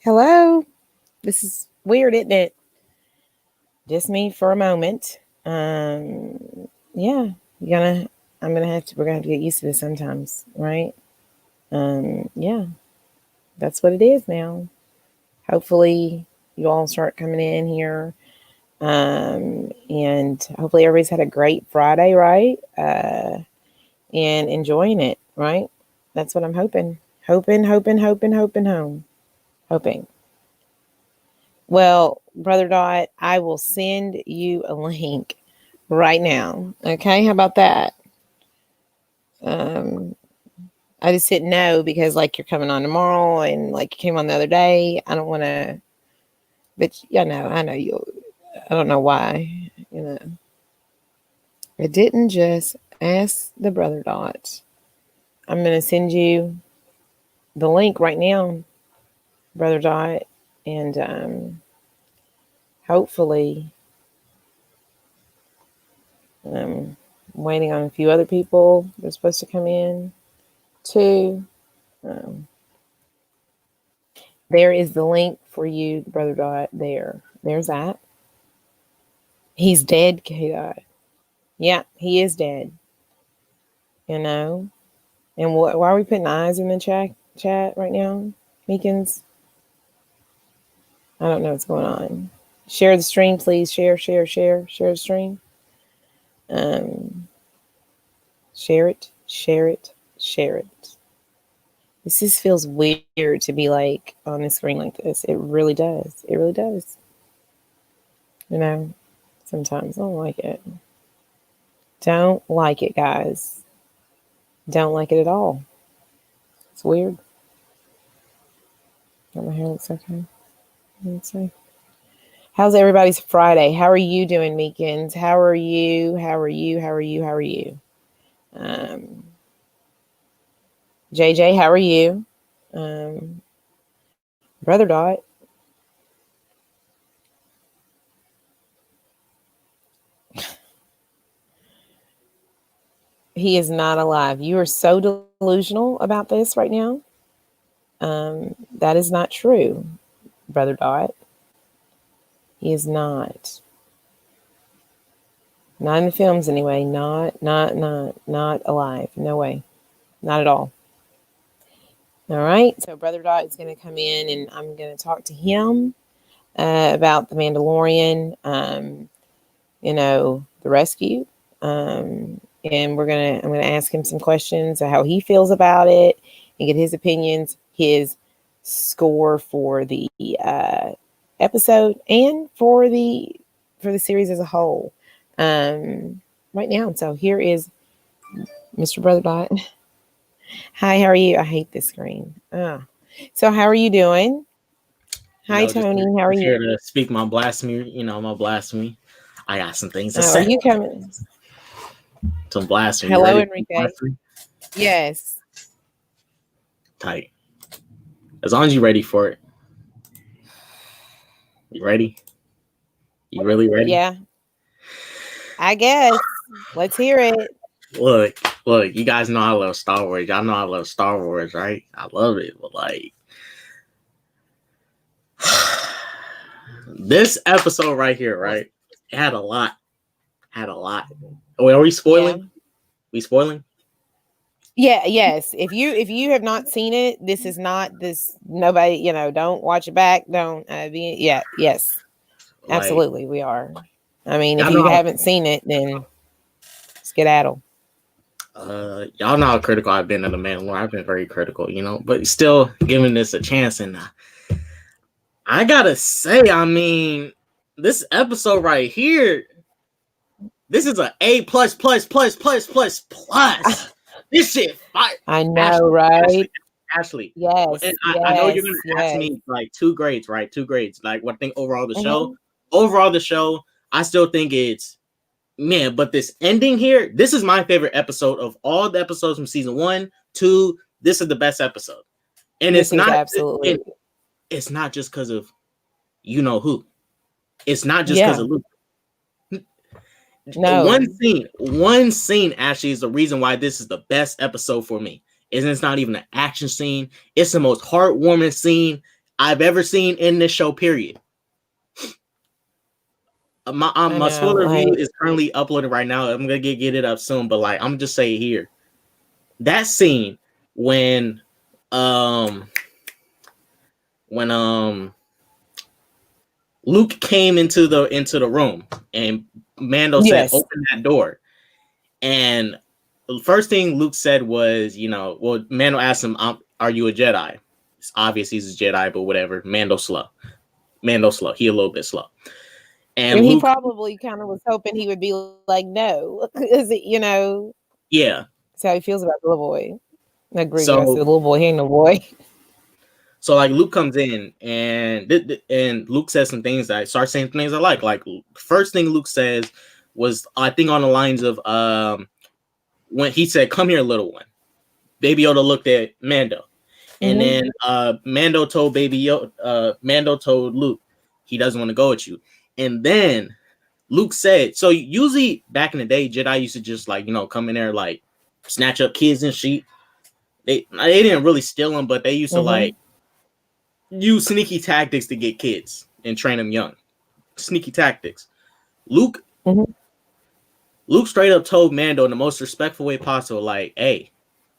Hello. This is weird, isn't it? Just me for a moment. Yeah, you're gonna. I'm gonna have to. We're gonna have to get used to this sometimes, right? Yeah, that's what it is now. Hopefully, you all start coming in here, and hopefully, everybody's had a great Friday, right? And enjoying it, right? That's what I'm hoping. Hoping. Well, Brother Dot, I will send you a link right now. Okay, how about that? Um, I just didn't know because like you're coming on tomorrow and like you came on the other day. I don't want to, but I know you. I don't know why. I didn't just ask the Brother Dot. I'm gonna send you the link right now, Brother Dot, and hopefully I'm waiting on a few other people. They're supposed to come in too. Um, there is the link for you, Brother Dot. There's that. He's dead, K Dot. Yeah, he is dead. You know. And why are we putting eyes in the chat right now, Meekins? I don't know what's going on. Share the stream, please. Share the stream. Um, share it. This just feels weird to be like on the screen like this. It really does. Sometimes I don't like it. Don't like it, guys. Don't like it at all. It's weird. My hair looks okay. Let's see. How's everybody's Friday? How are you doing, Meekins? How are you? JJ, how are you? Brother Dot. He is not alive. You are so delusional about this right now. That is not true, Brother Dot. He is not. Not in the films anyway. Not alive. No way. Not at all. All right. So Brother Dot is going to come in and I'm going to talk to him about the Mandalorian, the rescue. And I'm going to ask him some questions of how he feels about it and get his opinions, his score for the episode and for the series as a whole right now. So here is Mr. Brother Dot. Hi, how are you? I hate this screen. So how are you doing? Hi, Tony. How are you? Here to speak my blasphemy. My blasphemy. I got some things to say. Are you coming? Some blasphemy. Hello, Enrique. Yes. Tight. As long as you're ready for it. You ready? You really ready? Yeah. I guess. Let's hear it. Look, you guys know I love Star Wars. Y'all know I love Star Wars, right? I love it. But this episode right here, right? It had a lot. Wait, are we spoiling? Yeah. We spoiling? Yeah, yes. If you have not seen it, this is not this. Nobody, don't watch it back. Don't yes. Absolutely, we are. I mean, if you haven't seen it, then skedaddle. Y'all know how critical I've been of the Mandalorian. I've been very critical, but still giving this a chance. And I gotta say, I mean, this episode right here, this is a A plus. This shit fire. I know, right? Ashley. Yes. And I know you're gonna ask me like 2 grades, right? 2 grades. Like what I think overall the show. Overall the show, I still think it's but this ending here, this is my favorite episode of all the episodes from season 1, 2. This is the best episode. And it's not absolutely it's not just because of who. It's not just because of Luke. No. One scene actually is the reason why this is the best episode for me. And it's not even an action scene. It's the most heartwarming scene. I've ever seen in this show. Period. My spoiler review is currently uploaded right now. I'm gonna get it up soon, but like I'm just saying here, that scene when Luke came into the room and Mando said, "Open that door," and the first thing Luke said was, Mando asked him, "Are you a Jedi?" It's obvious he's a Jedi, but whatever. Mando's slow. He a little bit slow. And Luke, he probably kind of was hoping he would be like, no, because yeah, that's how he feels about the little boy. I agree. So, the little boy, he ain't no boy. So like Luke comes in and Luke says some things that starts saying things I like. Like first thing Luke says was, I think, on the lines of when he said, "Come here, little one." Baby Yoda looked at Mando, and then Mando told Luke he doesn't want to go with you. And then Luke said, so usually back in the day, Jedi used to just like, come in there, like snatch up kids and shit. They didn't really steal them, but they used to like use sneaky tactics to get kids and train them young. Sneaky tactics. Luke straight up told Mando in the most respectful way possible, like, hey,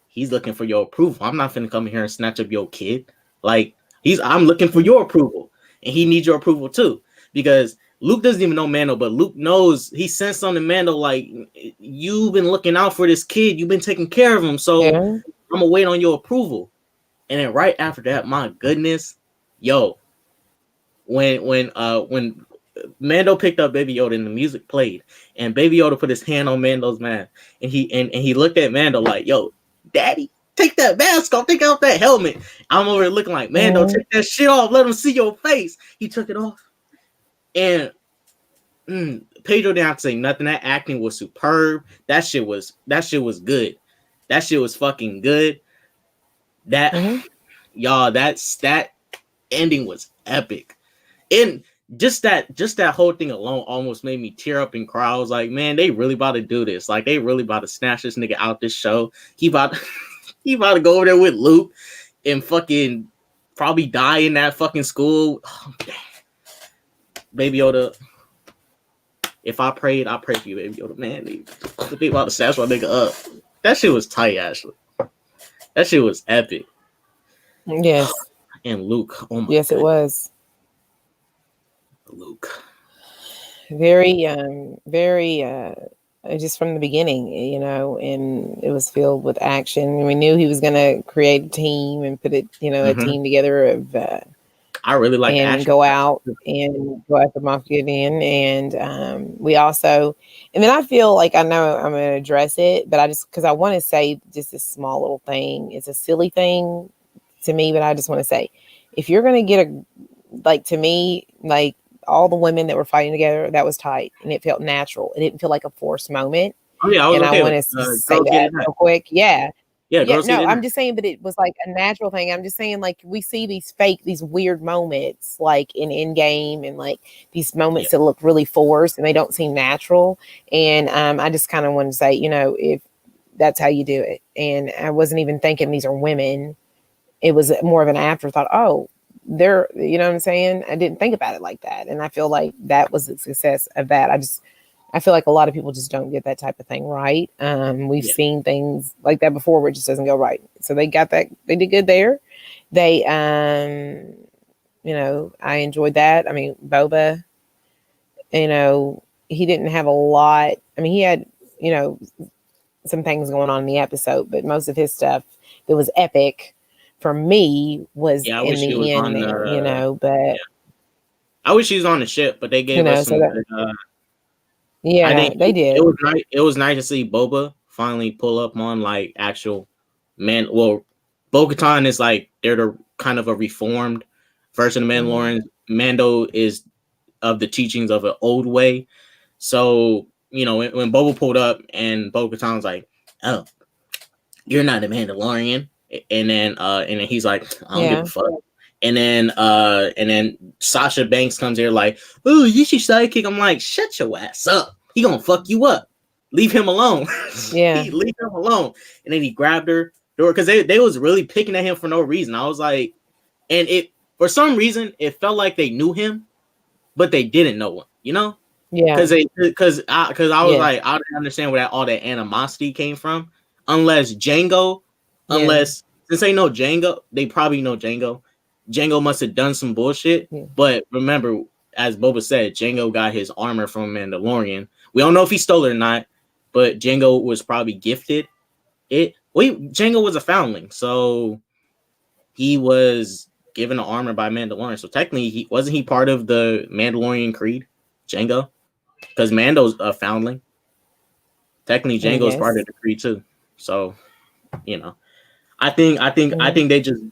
he's looking for your approval. I'm not finna come here and snatch up your kid. Like, I'm looking for your approval. And he needs your approval too. Because Luke doesn't even know Mando, but Luke knows, he sensed something to Mando, like, you've been looking out for this kid. You've been taking care of him. So I'm gonna wait on your approval. And then right after that, my goodness, when Mando picked up Baby Yoda and the music played, and Baby Yoda put his hand on Mando's mask, and he looked at Mando like, yo, Daddy, take that mask off, take off that helmet. I'm over here looking like, Mando, take that shit off, let him see your face. He took it off. And Pedro didn't have to say nothing. That acting was superb. That shit was good. That shit was fucking good. That y'all, that ending was epic. And just that whole thing alone almost made me tear up and cry. I was like, man, they really about to do this. Like, they really about to snatch this nigga out this show. He about to go over there with Luke and fucking probably die in that fucking school. Oh, Baby Yoda, if I prayed, I pray for you, Baby Yoda. Man, they about to snatch my nigga up. That shit was tight, Ashley. That shit was epic. Yes. And Luke, oh my yes, goodness. It was. Luke. Very just from the beginning, and it was filled with action. We knew he was going to create a team and put it, a team together of I really like and action. go out and go after Moff Gideon. And we also, and then I feel like, I know I'm going to address it, but because I want to say just this small little thing. It's a silly thing to me, but I just want to say, if you're going to get to me, like, all the women that were fighting together, that was tight and it felt natural. It didn't feel like a forced moment. Oh yeah, I want to say that real quick. Yeah. Yeah, no, I'm just saying, but it was like a natural thing. I'm just saying, like, we see these weird moments, like in Endgame, and like these moments that look really forced and they don't seem natural. And I just kind of want to say, if that's how you do it. And I wasn't even thinking these are women. It was more of an afterthought. Oh, they're, you know what I'm saying? I didn't think about it like that. And I feel like that was the success of that. I feel like a lot of people just don't get that type of thing right. We've seen things like that before where it just doesn't go right. So they got that. They did good there. They, I enjoyed that. I mean, Boba, he didn't have a lot. I mean, he had, some things going on in the episode, but most of his stuff that was epic for me was in the end there, but I wish he was on the ship, but they gave us some I think they did. It was nice to see Boba finally pull up on like actual man. Well, Bo-Katan is like, they're the kind of a reformed version of Mandalorian. Mando is of the teachings of an old way. So, when Boba pulled up and Bo-Katan was like, "Oh, you're not a Mandalorian," and then he's like, "I don't give a fuck." And then Sasha Banks comes here like, "Oh, you should sidekick." I'm like, "Shut your ass up. He gonna fuck you up. Leave him alone." Yeah. Leave him alone. And then he grabbed her door because they was really picking at him for no reason. I was like, and for some reason, it felt like they knew him, but they didn't know him. You know, Yeah. because I was like, I don't understand where all that animosity came from, unless Django, since they know Django, they probably know Django. Django must have done some bullshit, but remember, as Boba said, Django got his armor from Mandalorian. We don't know if he stole it or not, but Django was probably gifted it. Wait, Django was a foundling, so he was given an armor by Mandalorian. So technically, he wasn't part of the Mandalorian creed, Django, because Mando's a foundling. Technically, Django's part of the creed too. So, you know, I think they're just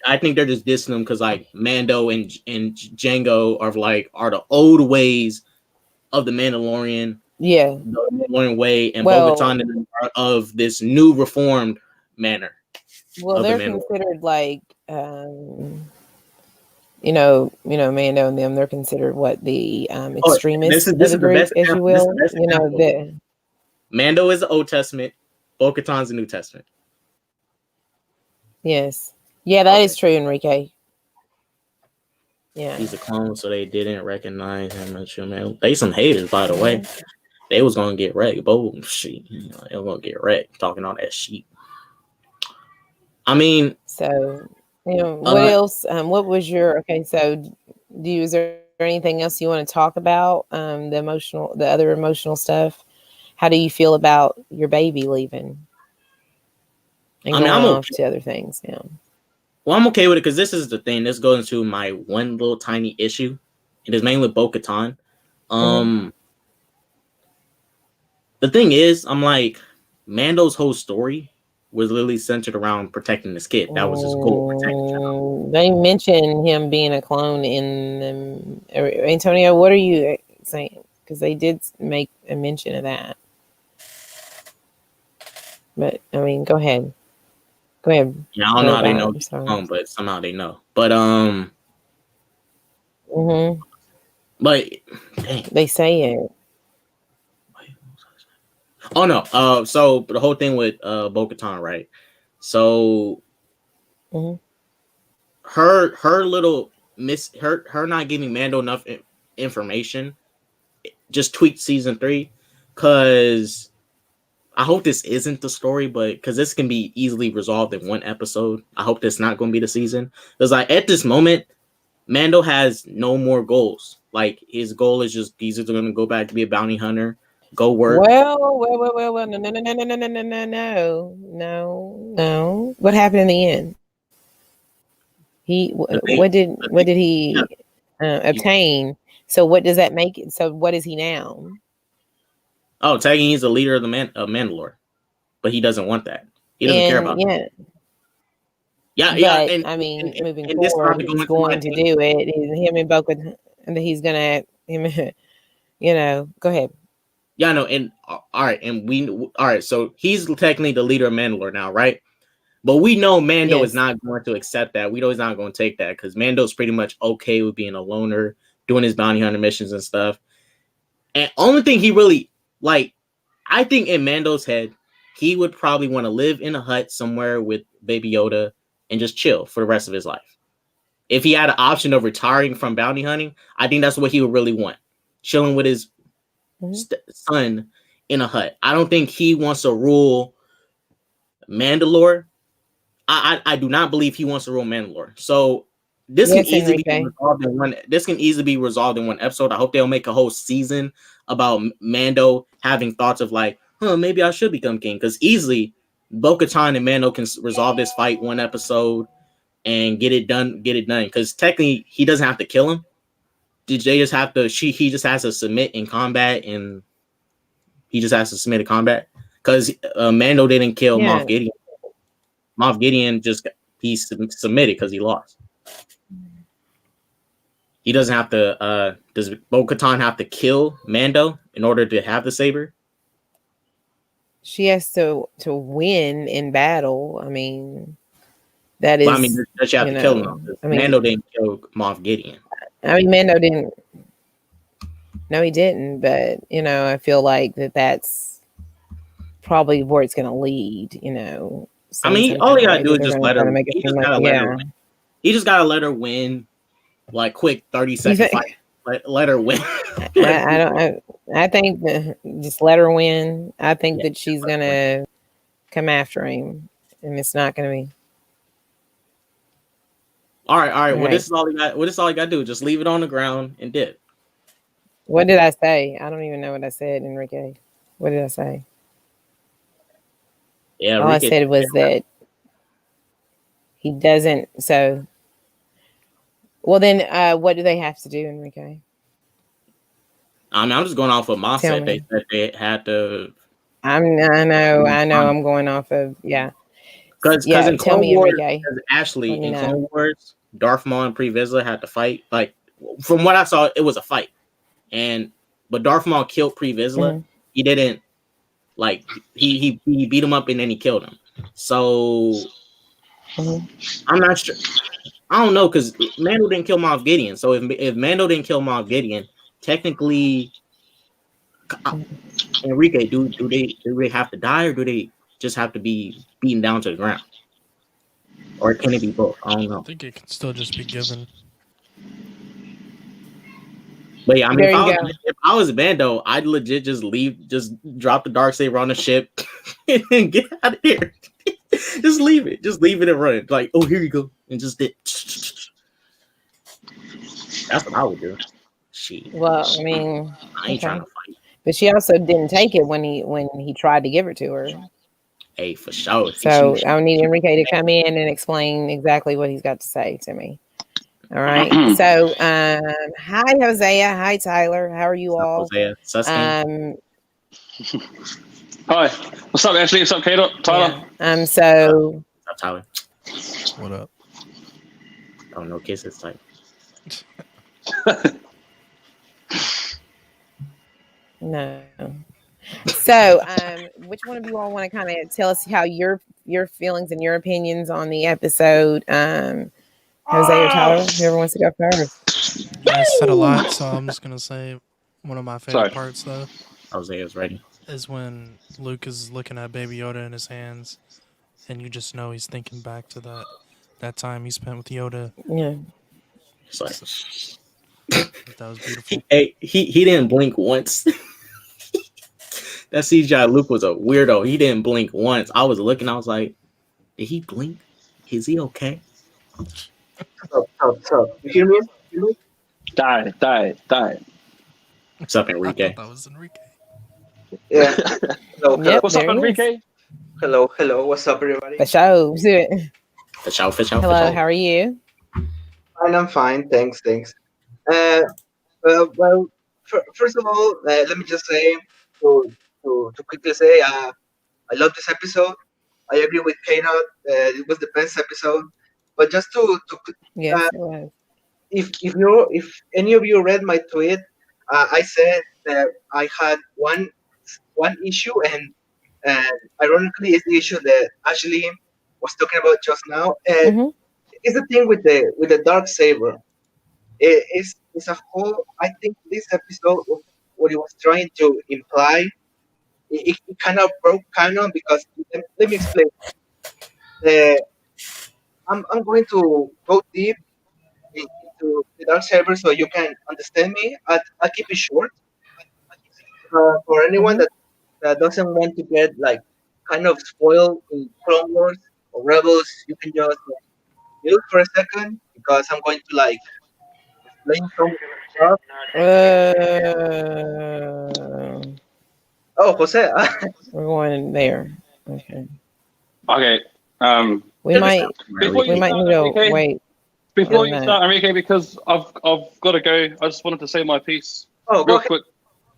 dissing them because like Mando and Django are the old ways of the Mandalorian. Yeah, the Mandalorian way, and Bo-Katan of this new reformed manner. Well, they're considered like, you know, Mando and them. They're considered what the extremists of the group, as you will. You know, Mando is the Old Testament. Bo-Katan's the New Testament. Yes. Yeah, that is true, Enrique. Yeah. He's a clone, so they didn't recognize him. Man, they some haters, by the way. They was gonna get wrecked. Boom, shit. They was gonna get wrecked talking all that shit. I mean, so you know, what else? What was your So, is there anything else you want to talk about? The other emotional stuff. How do you feel about your baby leaving? And going off to other things now. Well, I'm okay with it because this is the thing. This goes into my one little tiny issue. It is mainly with Bo-Katan. The thing is, I'm like, Mando's whole story was literally centered around protecting this kid. That was his goal. They mentioned him being a clone in Antonio, what are you saying? Because they did make a mention of that. But I mean, go ahead. Go ahead. Yeah, I don't know how they know he's a clone, but somehow they know. But but dang. They say it. Oh no. So the whole thing with Bo-Katan, right? So her little her not giving Mando enough information just tweaked season 3, because I hope this isn't the story, but because this can be easily resolved in one episode. I hope that's not going to be the season. Because like at this moment, Mando has no more goals. Like his goal is just he's just going to go back to be a bounty hunter, go work. Well, no. What happened in the end? What did he obtain? So what does that make it? So what is he now? Oh, tagging he's the leader of the Mandalore, but he doesn't want that. He doesn't care about that. Yeah. And I mean, moving forward, he's going to do it. Him and Bo-Katan, and he's gonna you know. Go ahead. Yeah, no, and all right. So he's technically the leader of Mandalore now, right? But we know Mando is not going to accept that. We know he's not going to take that because Mando's pretty much okay with being a loner, doing his bounty hunter missions and stuff. And only thing he really like, I think in Mando's head, he would probably want to live in a hut somewhere with Baby Yoda and just chill for the rest of his life. If he had an option of retiring from bounty hunting, I think that's what he would really want. Chilling with his son in a hut. I don't think he wants to rule Mandalore. I do not believe he wants to rule Mandalore. So this can easily be resolved in one. This can easily be resolved in one episode. I hope they'll make a whole season about Mando having thoughts of like, maybe I should become king. Because easily, Bo-Katan and Mando can resolve this fight one episode and get it done. Because technically, he doesn't have to kill him. They just have to. He just has to submit in combat, and he just has to submit in combat. Because Mando didn't kill Moff Gideon. Moff Gideon he submitted because he lost. He doesn't have to. Does Bo-Katan have to kill Mando in order to have the saber? She has to win in battle. I mean, that is. Well, I mean, does she have to kill him? Mando didn't kill Moff Gideon. I mean, Mando didn't. No, he didn't. But I feel like that's probably where it's going to lead. I mean, all he gotta do is just let her. He just gotta let her win. like quick 30-second fight. Let her win. I think just let her win. I think that she's gonna come after him, and it's not gonna be. All right. Well, this is all he got. Well, this is all he got to do. Just leave it on the ground and dip. What did I say? I don't even know what I said, Enrique. What did I say? Yeah, all I said was that he doesn't. So, well, then, what do they have to do, Enrique? I mean, I'm just going off of my set. They said they had to. I know. I'm going off of Because in Clone Wars, Ashley in Clone Wars, Darth Maul and Pre Vizsla had to fight. Like from what I saw, it was a fight, but Darth Maul killed Pre Vizsla. Mm-hmm. He didn't he beat him up and then he killed him. So I'm not sure. I don't know because Mando didn't kill Moff Gideon. So if Mando didn't kill Moff Gideon, technically, Enrique, do they have to die or do they just have to be beaten down to the ground? Or can it be both? I don't know. I think it can still just be given. But yeah, I mean, if I was Mando, I'd legit just leave, just drop the Darksaber on the ship and get out of here. Just leave it and run. Like, oh, here you go, and just did. That's what I would do. Well, I mean, I ain't trying to fight. But she also didn't take it when he tried to give it to her. Hey, for sure. So I need Enrique to come in and explain exactly what he's got to say to me. All right. So, hi, Hosea. Hi, Tyler. How are you all? Hosea. Hi. What's up, Ashley? What's up, Tyler? Yeah. So. What's up, Tyler? What up? Oh, no kisses, type. No. So, which one of you all want to kind of tell us how your feelings and your opinions on the episode? Jose or Tyler, whoever wants to go first. You guys said a lot, so I'm just gonna say one of my favorite parts, though. Jose is ready. Is when Luke is looking at Baby Yoda in his hands, and you just know he's thinking back to that time he spent with Yoda. Yeah. That was beautiful. Hey, he didn't blink once. That CGI Luke was a weirdo. He didn't blink once. I was looking. I was like, did he blink? Is he okay? So. You hear me? Die. What's up, Enrique? That was Enrique. Yeah. Hello. Yep, what's up, Enrique? Hello. What's up, everybody? For sure. Hello, how are you? I'm fine. Thanks. Well, first of all, let me just say to quickly say, I love this episode. I agree with K-Dot. It was the best episode. But just to yes, it was. If any of you read my tweet, I said that I had one issue, and ironically, it's the issue that Ashley was talking about just now. And it's the thing with the Darksaber. It's a whole. I think this episode, what it was trying to imply, it kind of broke canon because let me explain. I'm going to go deep into the Darksaber so you can understand me. I'll keep it short. For anyone that doesn't want to get kind of spoiled in Clone Wars or Rebels, you can just mute for a second because I'm going to explain some stuff. Oh, Jose. We're going there. Okay. We might need to wait. Before you start, Enrique, because I've got to go. I just wanted to say my piece real quick.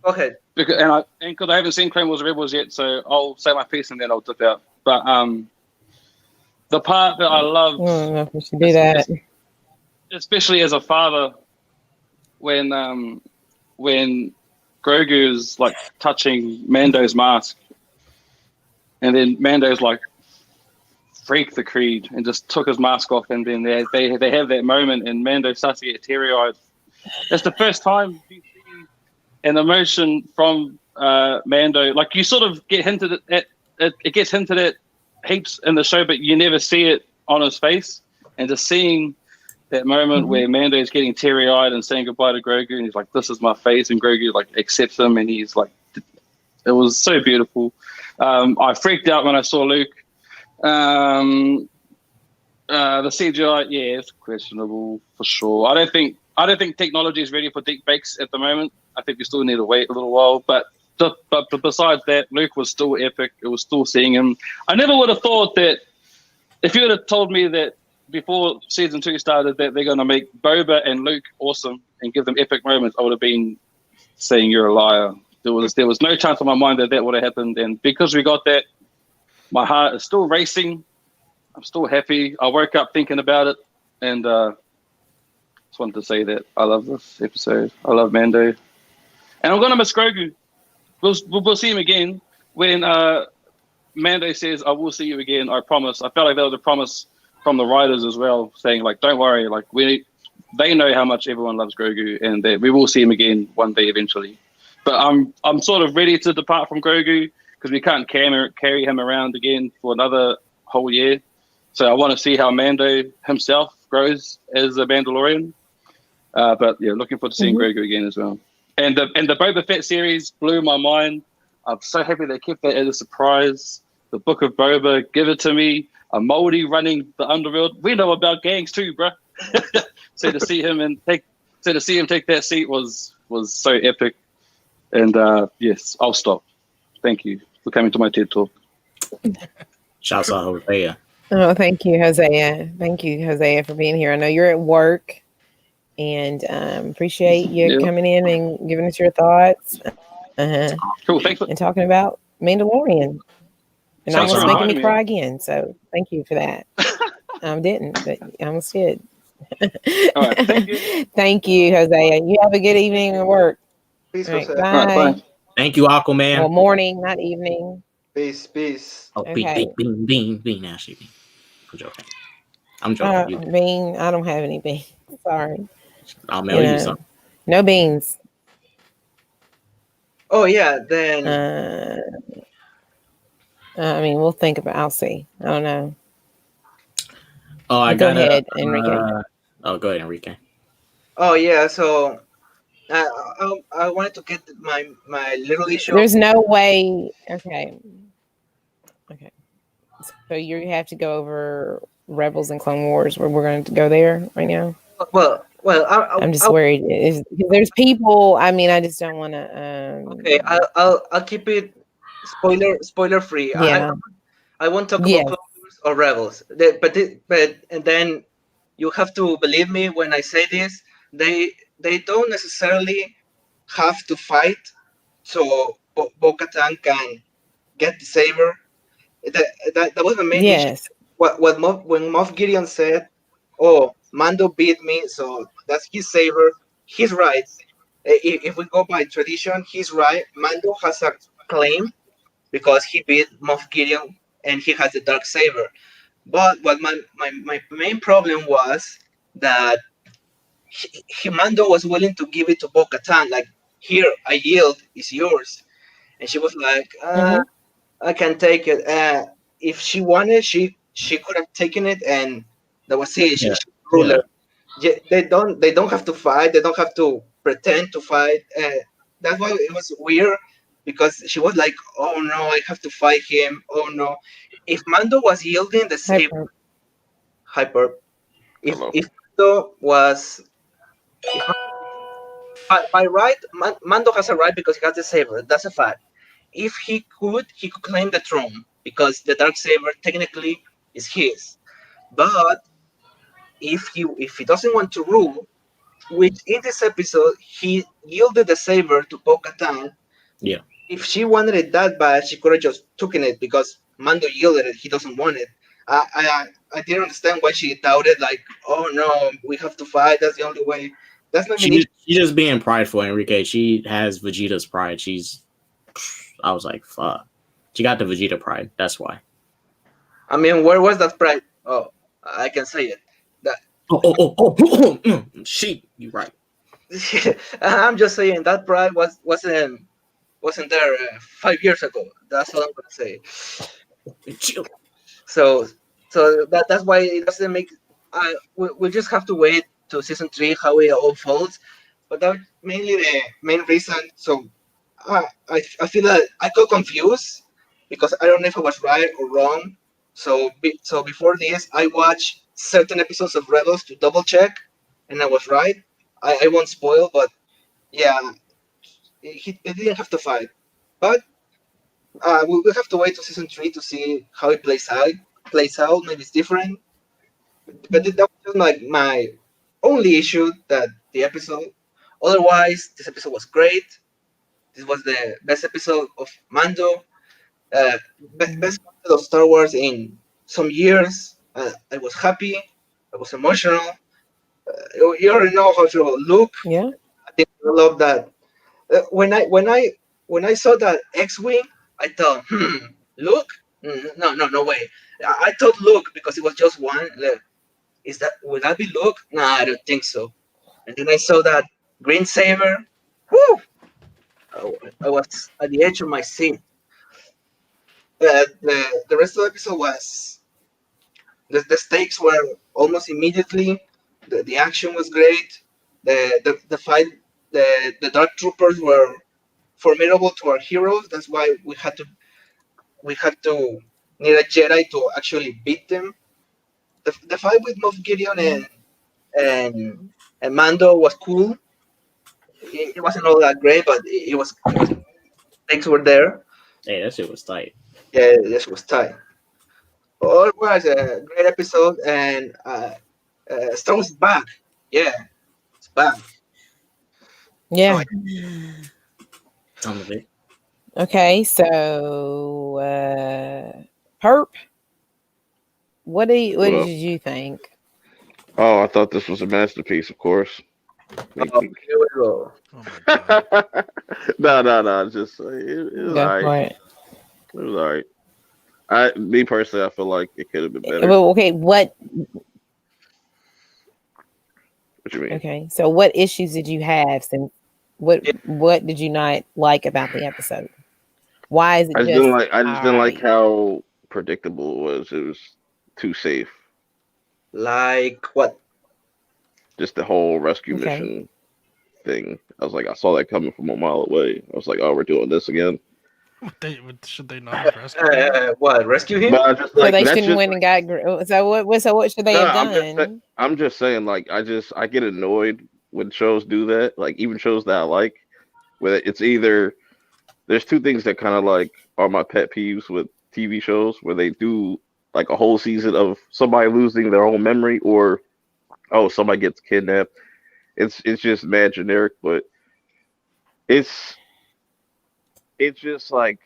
Go ahead. Because I haven't seen Clone Wars Rebels yet, so I'll say my piece and then I'll dip out. But the part that I love, I don't know if we should do that, especially as a father, when Grogu's touching Mando's mask, and then Mando's freak the creed and just took his mask off, and then they have that moment and Mando starts to get teary-eyed. That's the first time you see an emotion from Mando. You sort of get hinted at it gets hinted at heaps in the show, but you never see it on his face. And just seeing That moment where Mando's getting teary-eyed and saying goodbye to Grogu, and he's like, "This is my face," and Grogu like accepts him, and he's like, it was so beautiful. I freaked out when I saw Luke. The CGI, yeah, it's questionable for sure. I don't think technology is ready for deep fakes at the moment. I think we still need to wait a little while. But besides that, Luke was still epic. It was still seeing him. I never would have thought that if you would have told me that before season 2 started that they're going to make Boba and Luke awesome and give them epic moments, I would have been saying you're a liar. There was no chance in my mind that would have happened. And because we got that, my heart is still racing. I'm still happy. I woke up thinking about it, and just wanted to say that I love this episode. I love Mando, and I'm gonna miss Grogu. We'll see him again when Mando says, "I will see you again. I promise." I felt like that was a promise from the writers as well, saying like, "Don't worry, like they know how much everyone loves Grogu, and that we will see him again one day eventually." But I'm sort of ready to depart from Grogu because we can't carry him around again for another whole year. So I want to see how Mando himself grows as a Mandalorian. But yeah, looking forward to seeing Grogu again as well. And the Boba Fett series blew my mind. I'm so happy they kept that as a surprise. The Book of Boba, give it to me. A Moldy running the underworld. We know about gangs too, bro. So to see him take that seat was so epic. And yes, I'll stop. Thank you for coming to my TED Talk. Shouts out Hosea. Oh, thank you, Hosea. Thank you, Hosea, for being here. I know you're at work, and appreciate you coming in and giving us your thoughts. Cool, thanks. And talking about Mandalorian. And almost making me cry again. So thank you for that. I didn't, but I almost did. All right, thank you. Thank you, Hosea. You have a good evening at work. Peace, Right, Jose. bye. All right, bye. Thank you, Aquaman. Well, morning, not evening. Peace. Oh, Okay. bean, Ashley. I'm joking. I'm joking. Bean, I don't have any beans. Sorry. I'll mail you some. No beans. Oh yeah, then. I mean, we'll think about. I'll see. I don't know. Oh, go ahead, Enrique. Go ahead, Enrique. Oh yeah, so I wanted to get my little issue. There's no way. Okay. So you have to go over Rebels and Clone Wars, where we're going to go there right now. Well, I'm just worried. There's people. I mean, I just don't want to. Okay, I'll keep it spoiler free. Yeah. I won't talk about Clone Wars or Rebels. But and then you have to believe me when I say this. They don't necessarily have to fight so Bo-Katan can get the saber. That was the main issue. When Moff Gideon said, "Oh, Mando beat me, so that's his saber," he's right. If we go by tradition, he's right. Mando has a claim because he beat Moff Gideon and he has the dark saber. But what my main problem was that Mando was willing to give it to Bo-Katan, like, "Here, I yield, it's yours," and she was like, "I can take it." If she wanted, she could have taken it, and that was it. She's ruler. Yeah, they don't have to fight. They don't have to pretend to fight. That's why it was weird, because she was like, "Oh no, I have to fight him. Oh no." If Mando was yielding the saber, hyper. If Mando was by right, Mando has a right because he has the saber. That's a fact. If he could claim the throne because the dark saber technically is his. But if he doesn't want to rule, which in this episode he yielded the saber to Bo-Katan. Yeah. If she wanted it that bad, she could have just taken it because Mando yielded it. He doesn't want it. I didn't understand why she doubted. Like, "Oh no, we have to fight. That's the only way." That's not She's just being prideful, Enrique. She has Vegeta's pride. I was like, fuck. She got the Vegeta pride. That's why. I mean, where was that pride? Oh, I can say it. She, you're right. I'm just saying that pride wasn't there 5 years ago. That's all I'm gonna say. So that's why it doesn't make. we'll just have to wait to season 3 how it all unfolds. But that's mainly the main reason. So I feel that I got confused because I don't know if I was right or wrong. So before this, I watched certain episodes of Rebels to double check, and I was right. I won't spoil, but yeah, it didn't have to fight. But we'll have to wait to season 3 to see how it plays out. Maybe it's different. But that was just my only issue that the episode. Otherwise, this episode was great. This was the best episode of Mando, best episode of Star Wars in some years. I was happy. I was emotional. You already know how I feel about Luke. Yeah. I think I love that. When I saw that X-wing, I thought, Luke? No way. I thought Luke because it was just one. Like, would that be Luke? Nah, I don't think so. And then I saw that green saber. Whoo! I was at the edge of my seat. The rest of the episode was the stakes were almost immediately. The action was great. The fight, the dark troopers were formidable to our heroes. That's why we had to need a Jedi to actually beat them. The fight with Moff Gideon and Mando was cool. It wasn't all that great, but it was stakes were there. Hey, that shit was tight. Yeah, this was tight. Otherwise, a great episode, and Star Wars is back. Yeah, it's back. Yeah. Some of it. Okay, so Perp, what Well, did you think? oh, I thought this was a masterpiece, of course. Oh, here we go. Oh my god. No. It's just it was Go alright. for it. It was alright. Me personally, I feel like it could have been better. Well, okay, what? What you mean? Okay, so what issues did you have? Since what Yeah. what did you not like about the episode? Why is it I just just didn't like alright? how predictable it was. It was too safe. Like what? Just the whole rescue Okay. mission thing. I was like, I saw that coming from a mile away. I was like, oh, we're doing this again. Should they not have rescued him? What? Rescue him? But I just So like they that's shouldn't just win and got. So what should they no. have done? I'm just saying. Like I get annoyed when shows do that. Like even shows that I like, where it's either there's two things that kind of like are my pet peeves with TV shows where they do like a whole season of somebody losing their own memory or oh somebody gets kidnapped. It's just mad generic, but it's just like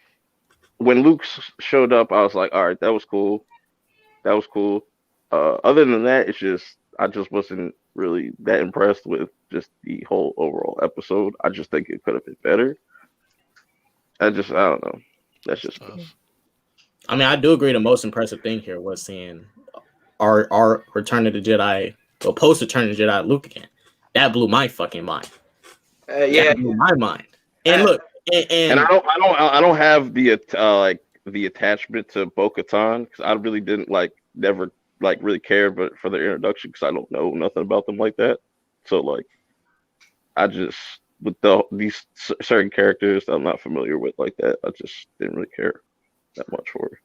when Luke showed up, I was like, all right, that was cool. That was cool. Other than that, it's just I just wasn't really that impressed with just the whole overall episode. I just think it could have been better. I don't know. That's just me. Tough. I mean, I do agree. The most impressive thing here was seeing our Return of the Jedi, or post Return of the Jedi Luke again. That blew my fucking mind. Yeah. That blew my mind. And look, And I don't have the like the attachment to Bo-Katan because I really didn't never really cared but for their introduction because I don't know nothing about them like that. So like I just with these certain characters that I'm not familiar with like that, I just didn't really care that much for it.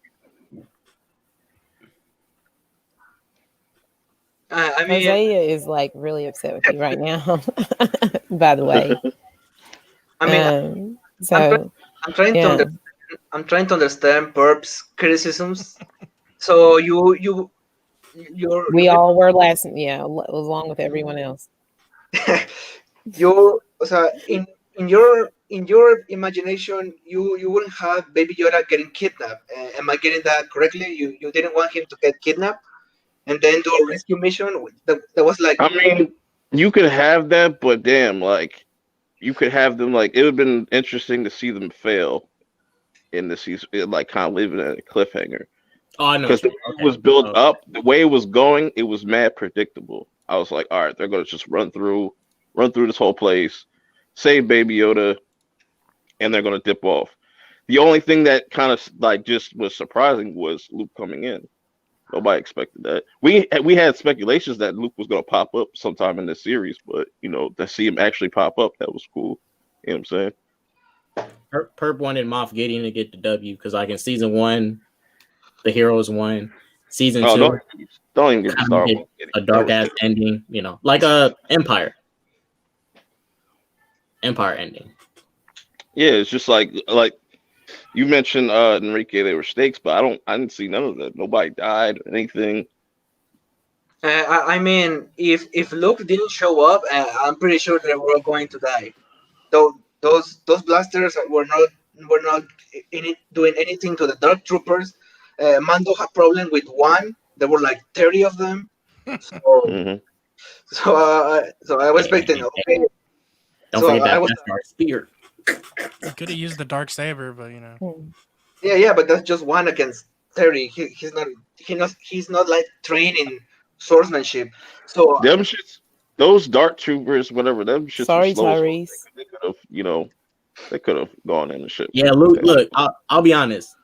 I mean, Isaiah is like really upset with you right now. By the way, I mean, so I'm trying to yeah. understand, I'm trying to understand Burp's criticisms. So you're We all were along with everyone else. you so in your imagination you wouldn't have Baby Yoda getting kidnapped. Am I getting that correctly? You didn't want him to get kidnapped and then do a rescue mission that was like. I mean, you could have that, but damn, like you could have them like it would have been interesting to see them fail in the season, like kind of leaving it at a cliffhanger. oh, I know Because the way it was built up, the way it was going, it was mad predictable. I was like, all right, they're gonna just run through this whole place, save Baby Yoda, and they're gonna dip off. The only thing that kind of like just was surprising was Luke coming in. Nobody expected that. We had speculations that Luke was gonna pop up sometime in this series, but to see him actually pop up, that was cool. You know what I'm saying? Perp wanted Moff Gideon to get the W because like in season 1, the heroes won. Season 2, don't even get me started. A dark ass ending, like a Empire ending. Yeah, it's just like you mentioned Enrique, they were stakes, but I didn't see none of that. Nobody died or anything. I mean, if Luke didn't show up, I'm pretty sure they were going to die. Though those blasters were not doing anything to the Dark Troopers. Mando had problem with one. There were like 30 of them. So Mm-hmm. so I was expecting okay. Don't forget that Beskar spear. He could have used the dark saber, but Yeah, but that's just one against 30. He's not like trained in swordsmanship. So them shits, those Dark Troopers, whatever, them shits. Sorry, were slow. Tyrese. They could have, they could have gone in the ship. Yeah, Luke. Look, I'll be honest.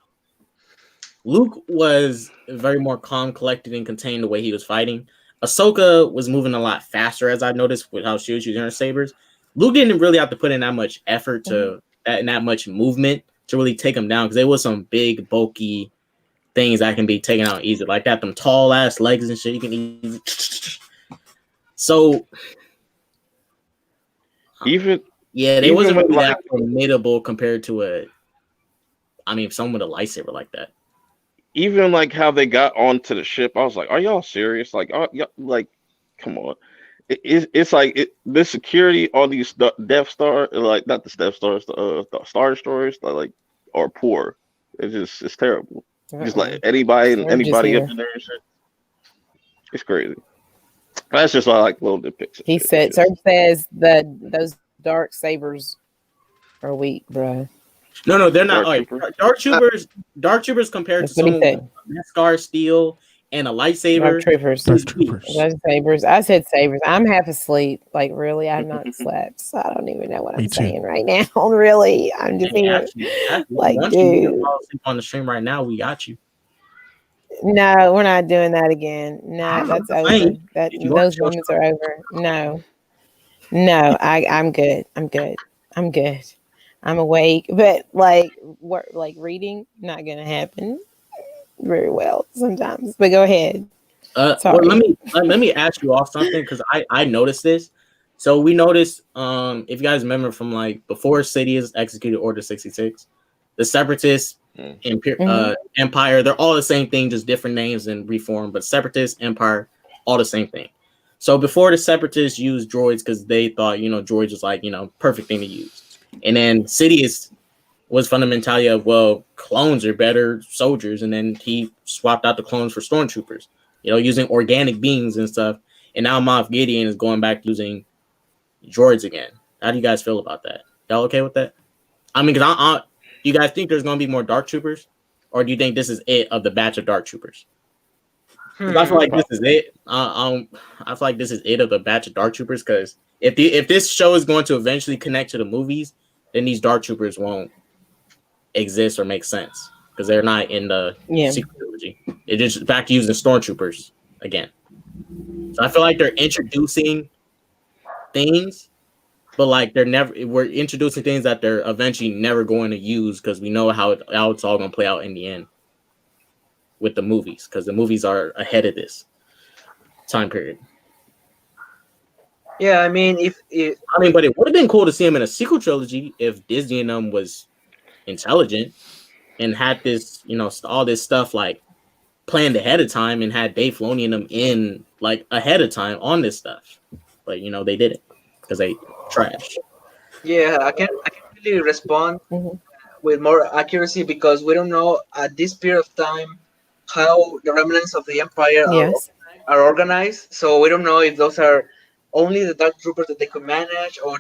Luke was very more calm, collected, and contained the way he was fighting. Ahsoka was moving a lot faster, as I've noticed, with how she was using her sabers. Luke didn't really have to put in that much effort and that much movement to really take him down because there was some big, bulky things that can be taken out easy, like that. Them tall ass legs and shit. You can easily. So they wasn't really that formidable compared to someone with a lightsaber like that. Even like how they got onto the ship, I was like, "Are y'all serious? Like, come on!" It's like the security on these Death Star, like not the Death Stars, the Star Destroyers, are poor. It's terrible. Just like anybody up in there and shit. It's crazy. That's just like little nitpicks. He said, "Serge says that those dark sabers are weak, bro." No, they're not. Dark Troopers compared to someone with Beskar steel and a lightsaber. Dark Troopers. Those sabers. I said sabers. I'm half asleep. Like, really, I have not slept, so I don't even know what I'm saying right now. Really, I'm just here. Like, dude, fall asleep on the stream right now. We got you. No, we're not doing that again. No, that's over. Those moments are over. No, I'm good. I'm awake, but reading, not gonna happen very well sometimes. But go ahead. Well, let me ask you all something because I noticed this. So we noticed, if you guys remember from before Sidious executed Order 66, the Separatists, Empire, they're all the same thing, just different names and reformed. But Separatists, Empire, all the same thing. So before the Separatists used droids because they thought droids was perfect thing to use. And then Sidious was from the mentality of, well, clones are better soldiers. And then he swapped out the clones for stormtroopers, using organic beings and stuff. And now Moff Gideon is going back using droids again. How do you guys feel about that? Y'all okay with that? Because do you guys think there's going to be more Dark Troopers? Or do you think this is it of the batch of Dark Troopers? I feel like this is it. I feel like this is it of the batch of Dark Troopers because if this show is going to eventually connect to the movies, then these Dark Troopers won't exist or make sense because they're not in the sequel trilogy. It's just back to using stormtroopers again. So I feel like they're introducing things, but we're introducing things that they're eventually never going to use because we know how it's all going to play out in the end with the movies because the movies are ahead of this time period. Yeah, but it would have been cool to see him in a sequel trilogy if Disney and them was intelligent and had this, all this stuff planned ahead of time and had Dave Filoni and them in ahead of time on this stuff. But they didn't because they trash. Yeah, I can really respond with more accuracy because we don't know at this period of time how the remnants of the Empire are organized. So we don't know if those are only the Dark Troopers that they could manage or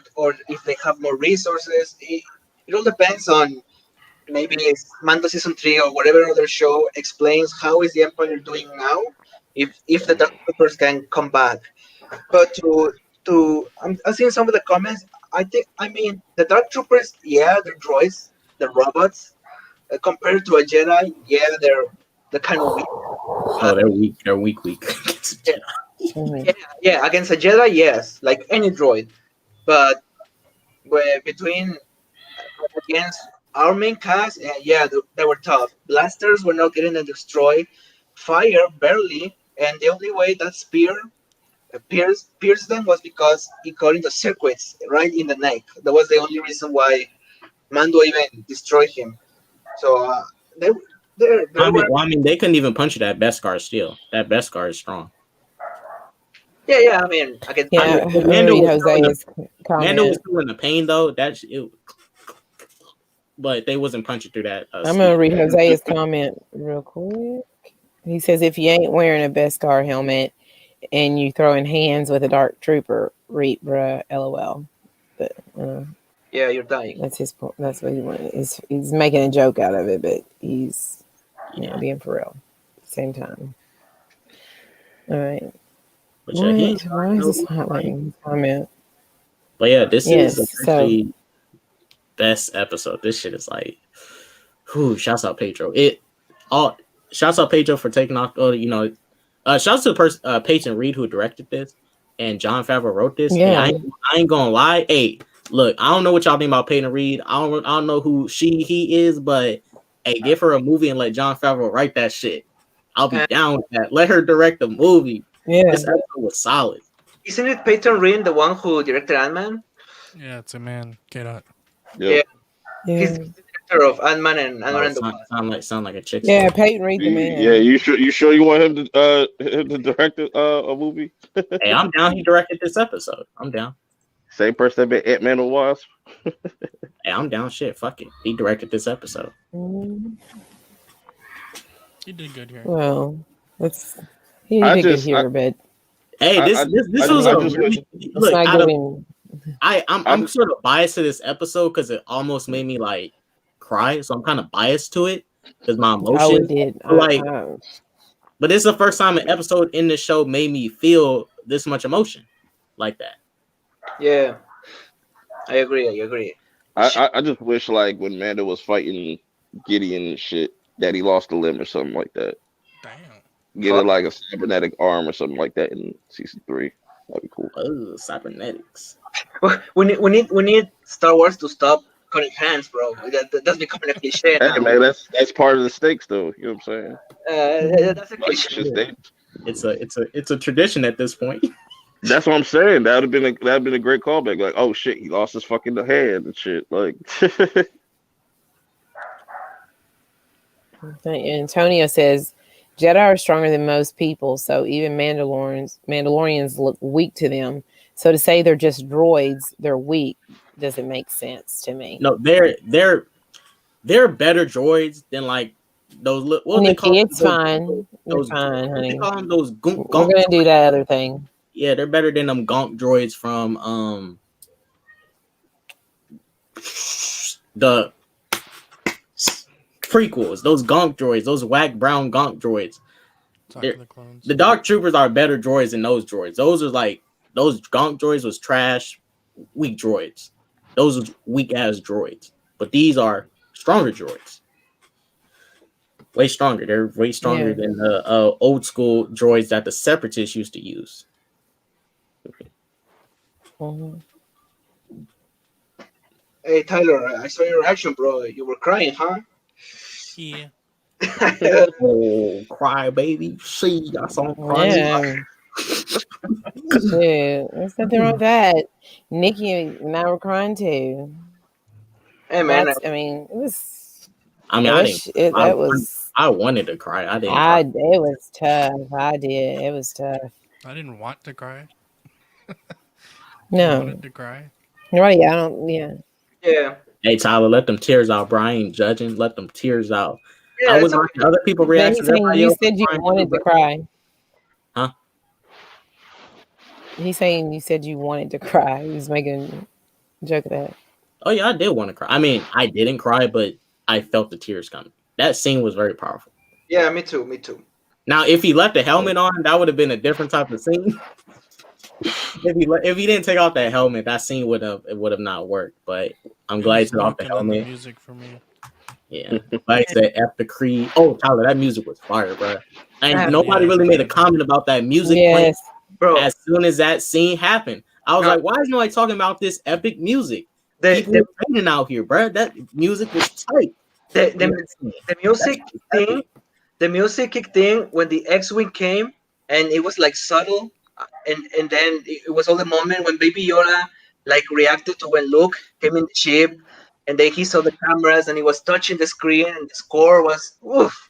if they have more resources. It all depends on maybe Mando Season 3 or whatever other show explains how is the Empire doing now if the Dark Troopers can come back. But I'm seeing some of the comments. The Dark Troopers, they're droids, they're robots. Compared to a Jedi, they're kind of weak. Oh, they're weak. They're weak. Yeah, against a Jedi, yes, like any droid. But between against our main cast, yeah, they were tough. Blasters were not getting them destroyed. Fire barely, and the only way that spear pierced them was because it got into circuits right in the neck. That was the only reason why Mando even destroyed him. So they there were. I mean, they couldn't even punch that Beskar still. That Beskar is strong. Yeah. I mean, against Yeah, Mando was Jose's Mando was comment. still in the pain though. But they wasn't punching through that. I'm gonna read Jose's comment real quick. He says, "If you ain't wearing a Beskar helmet and you throwing hands with a dark trooper, reap, bruh, lol." But yeah, you're dying. that's his point. That's what he wanted. He's making a joke out of it, but he's being for real at the same time. All right. But yeah, Why is this highlighting comment? But yeah, this is so best episode. This shit is like, shouts out Pedro. Shouts out Pedro for taking off. Shouts out to the person Peyton Reed who directed this, and Jon Favreau wrote this. Yeah, I ain't gonna lie. Hey, look, I don't know what y'all think about Peyton Reed. I don't know who he is, but hey, give her a movie and let Jon Favreau write that shit. I'll be down with that. Let her direct the movie. Yeah, this episode was solid. Isn't it Peyton Reed, the one who directed Ant-Man? Yeah, it's a man. Get out. Yep. Yeah. He's the director of Ant-Man and Ant-Man. Sound like a chick. Yeah, Peyton Reed, the man. Yeah, you sure you want him to direct a movie? Hey, I'm down. He directed this episode. I'm down. Same person that made Ant-Man and Wasp. Hey, I'm down. Shit, fuck it. He directed this episode. He did good here. Well, he did good here, but hey, this was a really look. I'm sort of biased to this episode because it almost made me like cry, so I'm kind of biased to it because my emotions. Oh, it did. But it's the first time an episode in the show made me feel this much emotion like that. Yeah, I agree. I just wish like when Mando was fighting Gideon and shit that he lost a limb or something like that. Damn. Get it like a cybernetic arm or something like that in season 3. That'd be cool. Oh, cybernetics. We need Star Wars to stop cutting hands, bro. That's becoming a cliche now. Hey man, that's part of the stakes though. You know what I'm saying? That's a cliche. It's a tradition at this point. That's what I'm saying. That'd have been a great callback. Like, oh shit, he lost his fucking hand and shit. Like Antonio says Jedi are stronger than most people, so even Mandalorians look weak to them. So to say they're just droids, they're weak, doesn't make sense to me. No, they're better droids than like those. What they call it's fine. Those fine, honey. They call them those gonk. We're gonna do that other thing. Yeah, they're better than them gonk droids from the prequels. Those gonk droids, those whack brown gonk droids. The Dark Troopers are better droids than those droids. Those gonk droids was trash, weak droids. Those are weak ass droids. But these are stronger droids. Way stronger. They're way stronger than the old school droids that the Separatists used to use. Mm-hmm. Hey Tyler, I saw your reaction, bro. You were crying, huh? Yeah. Oh, cry, baby. See, I saw him crying. Yeah. Dude, there's nothing wrong with that. Nikki and I were crying too. Hey man, it was. I wanted to cry. I didn't. It was tough. I did. It was tough. I didn't want to cry. No. I wanted to cry. Right? I don't. Yeah. Yeah. Hey Tyler, let them tears out, bro. I ain't judging. Let them tears out. Yeah, I was watching other people reactions. You said you wanted to cry. Huh? He's saying you said you wanted to cry. He was making a joke of that. Oh yeah, I did want to cry. I mean, I didn't cry, but I felt the tears coming. That scene was very powerful. Yeah, me too. Now, if he left the helmet on, that would have been a different type of scene. If he didn't take off that helmet, that scene would have not worked. But I'm glad he took off the helmet. Music for me. Yeah, like I said, F the Creed. Oh, Tyler, that music was fire, bro. and Uh, nobody Yeah, really made a yeah, no. comment about that music playing Yes. bro, as soon as that scene happened. I was no, like, why is nobody talking about this epic music? the People the were training out here, bro. That music was tight. the, You know the, what I'm saying? the That music shit was thing, epic. the music kicked in when the X-wing came, and it was like subtle, and then it was all the moment when Baby Yoda like reacted to when Luke came in the ship, and then he saw the cameras and he was touching the screen, and the score was oof.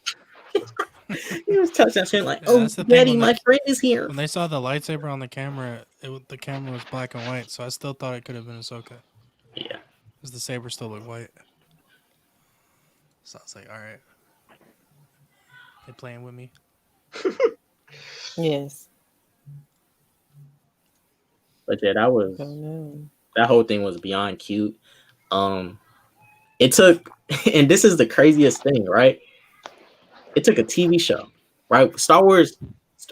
He was touching that shit like, Yeah, oh, that's the thing. daddy, my friend is here. When they saw the lightsaber on the camera, the camera was black and white, so I still thought it could have been Ahsoka Yeah. because the saber still looked white. So I was like, all right, they playing with me. Yes. But yeah, Don't know. that whole thing was beyond cute. It took, and this is the craziest thing, right? It took a TV show, right? Star Wars,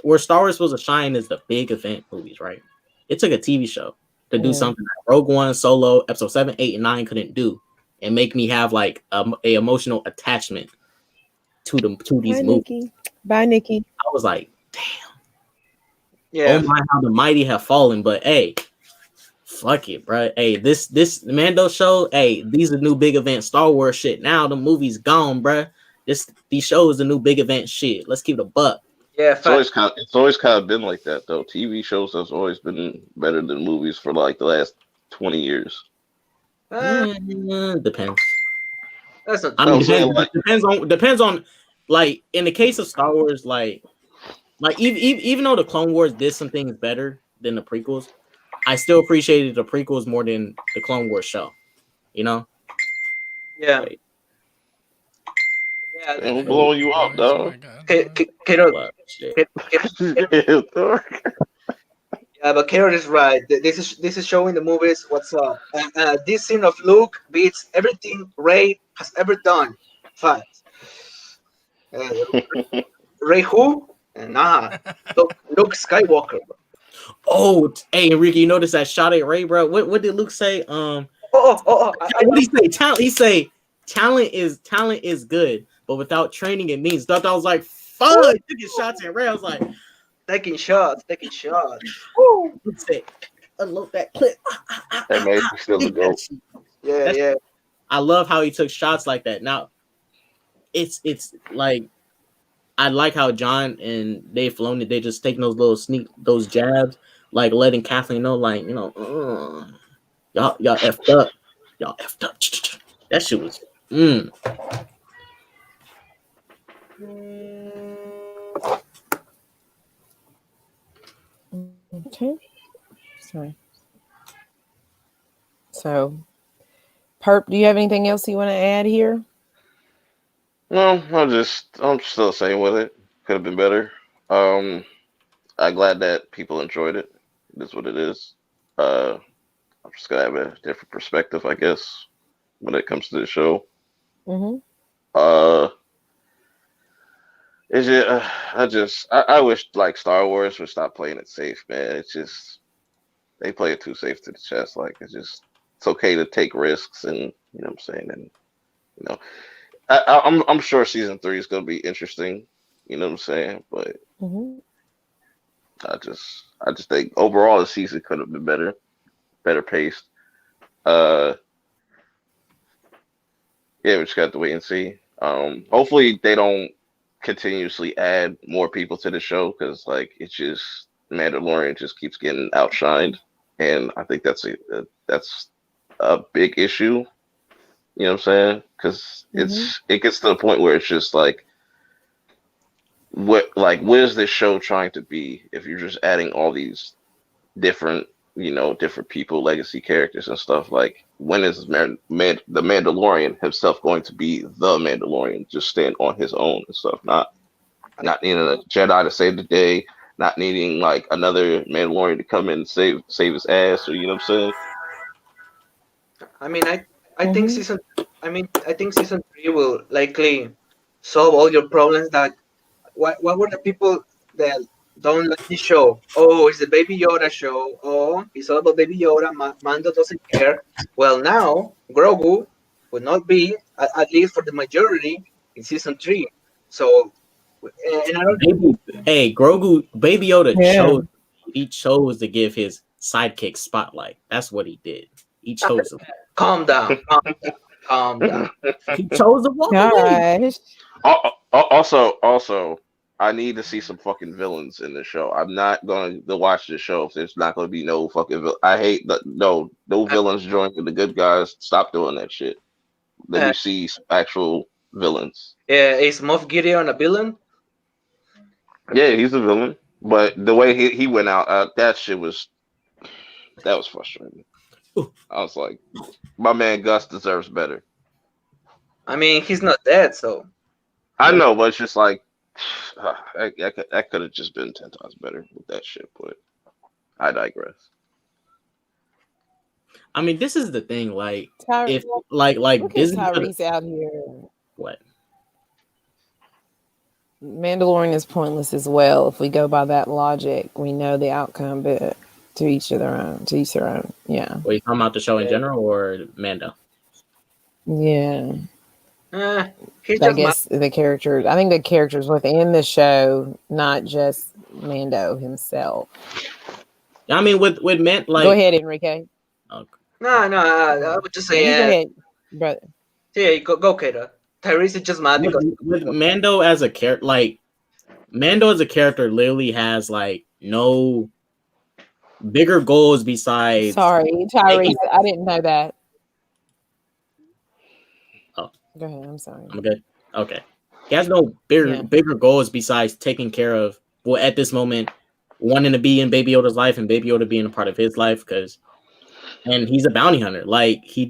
where Star Wars was to shine is the big event movies, right? It took a TV show to do Yeah. something that Rogue One, Solo, Episode 7, 8, and 9 couldn't do, and make me have like a emotional attachment to these Bye, movies. Nikki. Bye, Nikki. I was like, Yeah, oh my, how the mighty have fallen. But hey, fuck it, bro. Hey, this Mando show. Hey, these are new big event Star Wars shit. Now the movie's gone, bro. These shows the new big event shit. Let's keep it a buck. yeah, fact. It's always kind of been like that though. TV shows has always been better than movies for like the last 20 years. Depends. That's not I true. No, mean, I'm saying like depends on like in the case of Star Wars, like even though the Clone Wars did some things better than the prequels, I still appreciated the prequels more than the Clone Wars show. You know, Yeah, like yeah. I'm Hey, blowing you up, boys, oh dog. my god, Carol, fuck shit. yeah, but Carol is right. This is showing the movies what's up. This scene of Luke beats everything Ray has ever done. Fact. Uh, Ray who? Nah, Luke Skywalker. Oh, hey Enrique, you notice that shot at Ray, bro? What did Luke say? I What know. did he say? Talent is good, but without training it means stuff. I was like, fuck, taking shots at Ray. I was like, Taking shots, taking shots. he said, unload that clip. That man, he's still the goat. Yeah, That's, yeah. I love how he took shots like that. Now it's like I like how John and Dave Filoni, they just taking those jabs, like letting Kathleen know, like, you know, y'all effed up. Y'all effed up. That shit was Okay. Sorry. So, Perp, do you have anything else you want to add here? No, I'm still the same with it. Could have been better. Um, I'm glad that people enjoyed it. It is what it is. Uh, I'm just gonna have a different perspective, I guess, when it comes to the show. Mm-hmm. Uh, it's just, I wish like Star Wars would stop playing it safe, man. It's just they play it too safe to the chest. Like it's okay to take risks, and you know what I'm saying, and you know, I'm sure season 3 is gonna be interesting. You know what I'm saying, but Mm-hmm. I just think overall the season could have been better paced. Uh, yeah, we just got to wait and see. Hopefully they don't continuously add more people to the show because like it's just Mandalorian just keeps getting outshined, and I think that's a big issue. You know what I'm saying? Because Mm-hmm. it gets to the point where it's just like what is this show trying to be if you're just adding all these different different people, legacy characters and stuff. Like when is the Mandalorian himself going to be the Mandalorian, just stand on his own and stuff, not needing a Jedi to save the day, not needing like another Mandalorian to come in and save his ass, or you know what I'm saying? I mean, I think Mm-hmm. season. I think season 3 will likely solve all your problems. That what were the people that don't like the show? Oh, it's the Baby Yoda show. Oh, it's all about Baby Yoda. Mando doesn't care. Well, now Grogu will not be, at least for the majority, in season 3. So And I don't. Grogu, Baby Yoda Yeah. chose to give his sidekick spotlight. That's what he did. He chose him. Calm down. Calm down. He chose to walk away. Gosh. Also, I need to see some fucking villains in the show. I'm not going to watch this show if there's not going to be no fucking. I hate that. No villains joining the good guys. Stop doing that shit. Let me see actual villains. Yeah, is Moff Gideon a villain? Yeah, he's a villain, but the way he went out, that was frustrating. I was like, my man Gus deserves better. I mean, he's not dead, so. I know, but it's just like that could have just been 10 times better with that shit. But I digress. I mean, this is the thing. Like, if Look at Disney, Tyrese out here. what? Mandalorian is pointless as well. If we go by that logic, we know the outcome, but to each their own. To each their own. Yeah. Were you talking about the show in general or Mando? Yeah. He's I just guess the characters. I think the characters within the show, not just Mando himself. I mean, with like. Go ahead, Enrique. Okay. No, I would just say, You go ahead, brother. yeah, go, Kata. Tyrese is just mad because With Mando as a character, like Mando as a character, literally has like no bigger goals besides. Sorry, Tyrese. I didn't know that. Oh, go ahead. I'm sorry. I'm good. Okay, he has no bigger goals besides taking care of. Well, at this moment, wanting to be in Baby Yoda's life and Baby Yoda being a part of his life, and he's a bounty hunter. Like he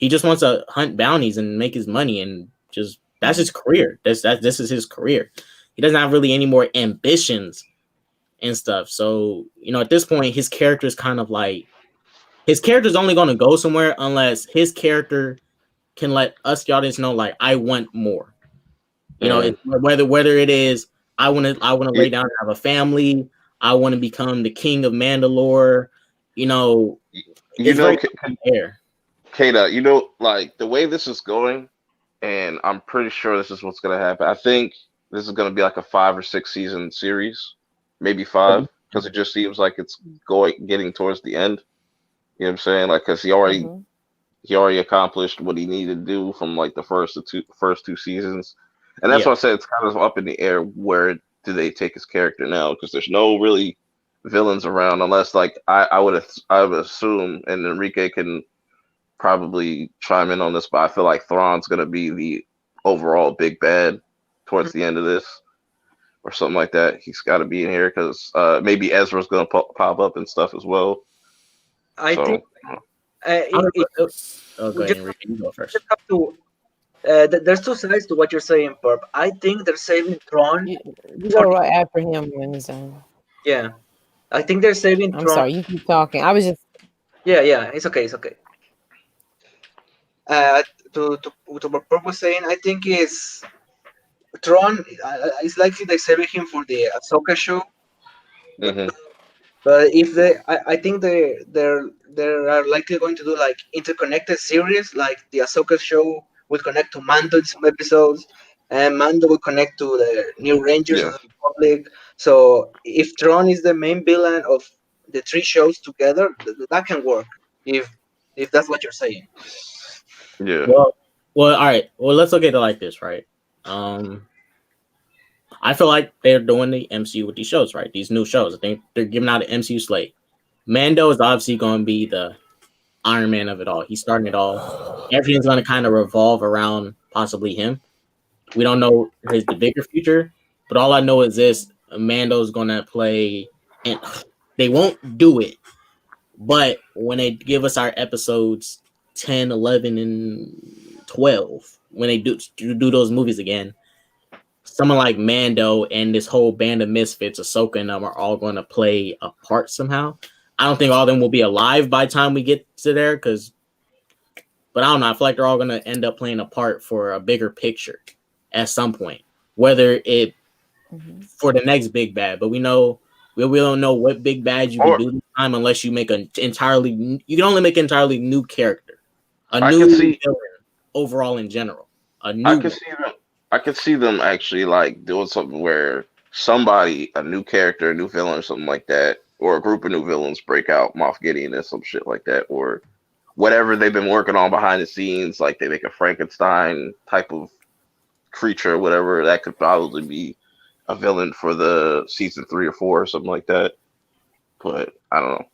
just wants to hunt bounties and make his money, and that's his career. This is his career. He doesn't have really any more ambitions and stuff. So, at this point, his character is kind of like his character's only going to go somewhere unless his character can let us the audience know, like, I want more. Whether it is I want to lay down and have a family. I want to become the king of Mandalore. Kata, like the way this is going, and I'm pretty sure this is what's going to happen. I think this is going to be like a 5 or 6 season series, maybe 5, because it just seems like it's getting towards the end. You know what I'm saying? Like, because he already accomplished what he needed to do from like the first two seasons, and that's why I said it's kind of up in the air. Where do they take his character now? Because there's no really villains around, unless like I would assume, and Enrique can probably chime in on this, but I feel like Thrawn's gonna be the overall big bad towards the end of this, or something like that. He's got to be in here because maybe Ezra's gonna pop up and stuff as well. I think. Go ahead, Enrique. You go first. There's two sides to what you're saying, Perp. I think they're saving Thrawn. You go right after him when he's done. Yeah, I think they're saving I'm Thrawn. sorry, you keep talking. I was just. Yeah, it's okay. To what Perp was saying, I think is Thrawn. It's likely they're saving him for the Ahsoka show. Mm-hmm. But if I think they are likely going to do like interconnected series, like the Ahsoka show will connect to Mando in some episodes, and Mando will connect to the New Rangers of the Republic. So if Thrawn is the main villain of the 3 shows together, that can work. If that's what you're saying. Yeah. Well, all right. Well, let's look at it like this, right? I feel like they're doing the MCU with these shows, right? These new shows. I think they're giving out an MCU slate. Mando is obviously going to be the Iron Man of it all. He's starting it all. Everything's going to kind of revolve around possibly him. We don't know the bigger future, but all I know is this: Mando's going to play, and they won't do it. But when they give us our episodes 10, 11, and 12, when they do those movies again, someone like Mando and this whole band of misfits, Ahsoka and them, are all going to play a part somehow. I don't think all of them will be alive by the time we get to there, but I don't know. I feel like they're all going to end up playing a part for a bigger picture at some point, whether it for the next big bad. But we don't know what big bad you can do this time unless you make you can only make an entirely new character, a new villain overall in general. I could see them actually like doing something where somebody, a new character, a new villain, or something like that, or a group of new villains break out Moff Gideon and some shit like that, or whatever they've been working on behind the scenes, like they make a Frankenstein type of creature, or whatever that could probably be a villain for the season 3 or 4 or something like that. But I don't know.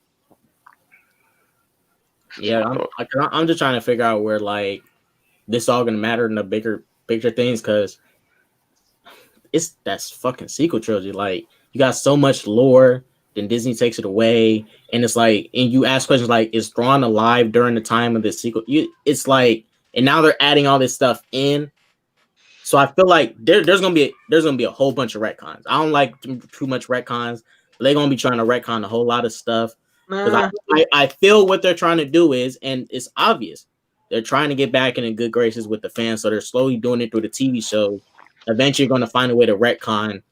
Yeah, I'm just trying to figure out where like this all gonna matter in the bigger picture things, because that's fucking sequel trilogy. Like you got so much lore, then Disney takes it away, and it's like, and you ask questions like, is Thrawn alive during the time of the sequel? It's like, and now they're adding all this stuff in. So I feel like there's gonna be a whole bunch of retcons. I don't like too much retcons. But they're gonna be trying to retcon a whole lot of stuff, because I feel what they're trying to do is, and it's obvious, they're trying to get back in good graces with the fans. So they're slowly doing it through the TV shows. Eventually, you're gonna find a way to retcon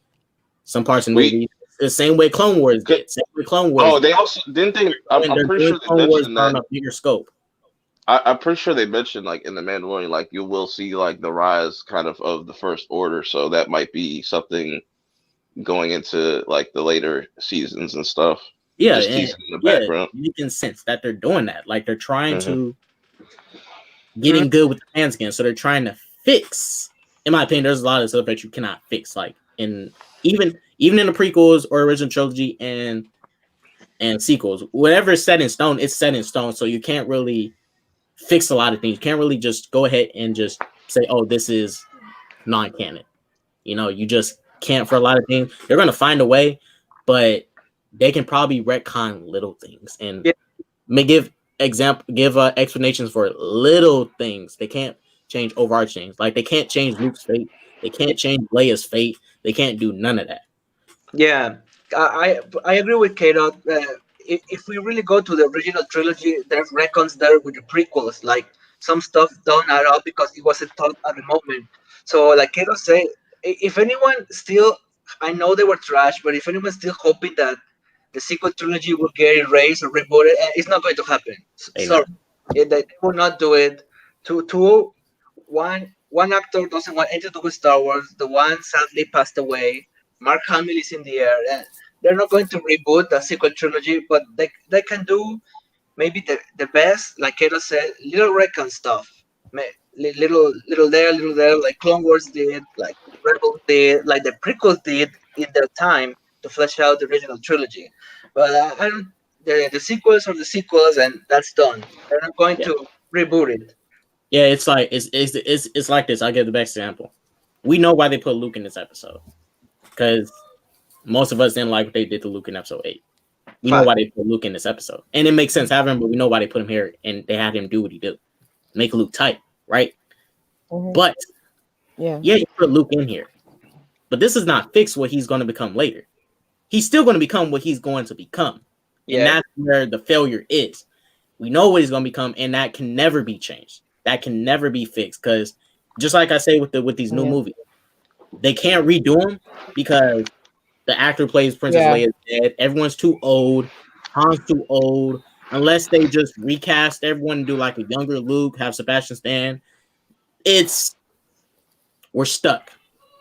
some parts of the movie, the same way Clone Wars did. Same way Clone Wars. Oh, they also didn't they? I'm pretty sure they mentioned that on a bigger scope. I'm pretty sure they mentioned like in the Mandalorian, like you will see like the rise kind of the First Order. So that might be something going into like the later seasons and stuff. Yeah, just teasing in the background. You can sense that they're doing that. Like they're trying to getting good with the fans again. So they're trying to fix. In my opinion, there's a lot of stuff that you cannot fix. Like even in the prequels or original trilogy and sequels, whatever is set in stone, it's set in stone. So you can't really fix a lot of things. You can't really just go ahead and just say, "Oh, this is non-canon." You just can't for a lot of things. They're gonna find a way, but they can probably retcon little things and may give explanations for little things. They can't change overarching things. Like they can't change Luke's fate. They can't change Leia's fate. They can't do none of that. Yeah, I agree with Kato. If we really go to the original trilogy, there's reckons there with the prequels. Like some stuff don't add up because it wasn't thought at the moment. So, like Kato said, if anyone still, I know they were trash, but if anyone's still hoping that the sequel trilogy will get erased or rebooted, it's not going to happen. Sorry, they will not do it. One actor doesn't want anything to do with Star Wars. The one sadly passed away. Mark Hamill is in the air. And they're not going to reboot the sequel trilogy, but they can do maybe the best, like Kato said, little recon stuff. Little there, like Clone Wars did, like Rebels did, like the prequels did in their time to flesh out the original trilogy. But I don't. The sequels are the sequels, and that's done. They're not going to reboot it. Yeah, it's like it's like this. I'll give the best example. We know why they put Luke in this episode, because most of us didn't like what they did to Luke in episode 8. We know why they put Luke in this episode, and it makes sense having him, but we know why they put him here, and they had him do what he did, make Luke tight, right? But you put Luke in here, but this does not fix what he's going to become later. He's still going to become what he's going to become, and that's where the failure is. We know what he's going to become, and that can never be changed. That can never be fixed, because just like I say with these new movies, they can't redo them because the actor plays Princess Leia is dead. Everyone's too old. Han's too old. Unless they just recast everyone and do like a younger Luke, have Sebastian Stan, we're stuck.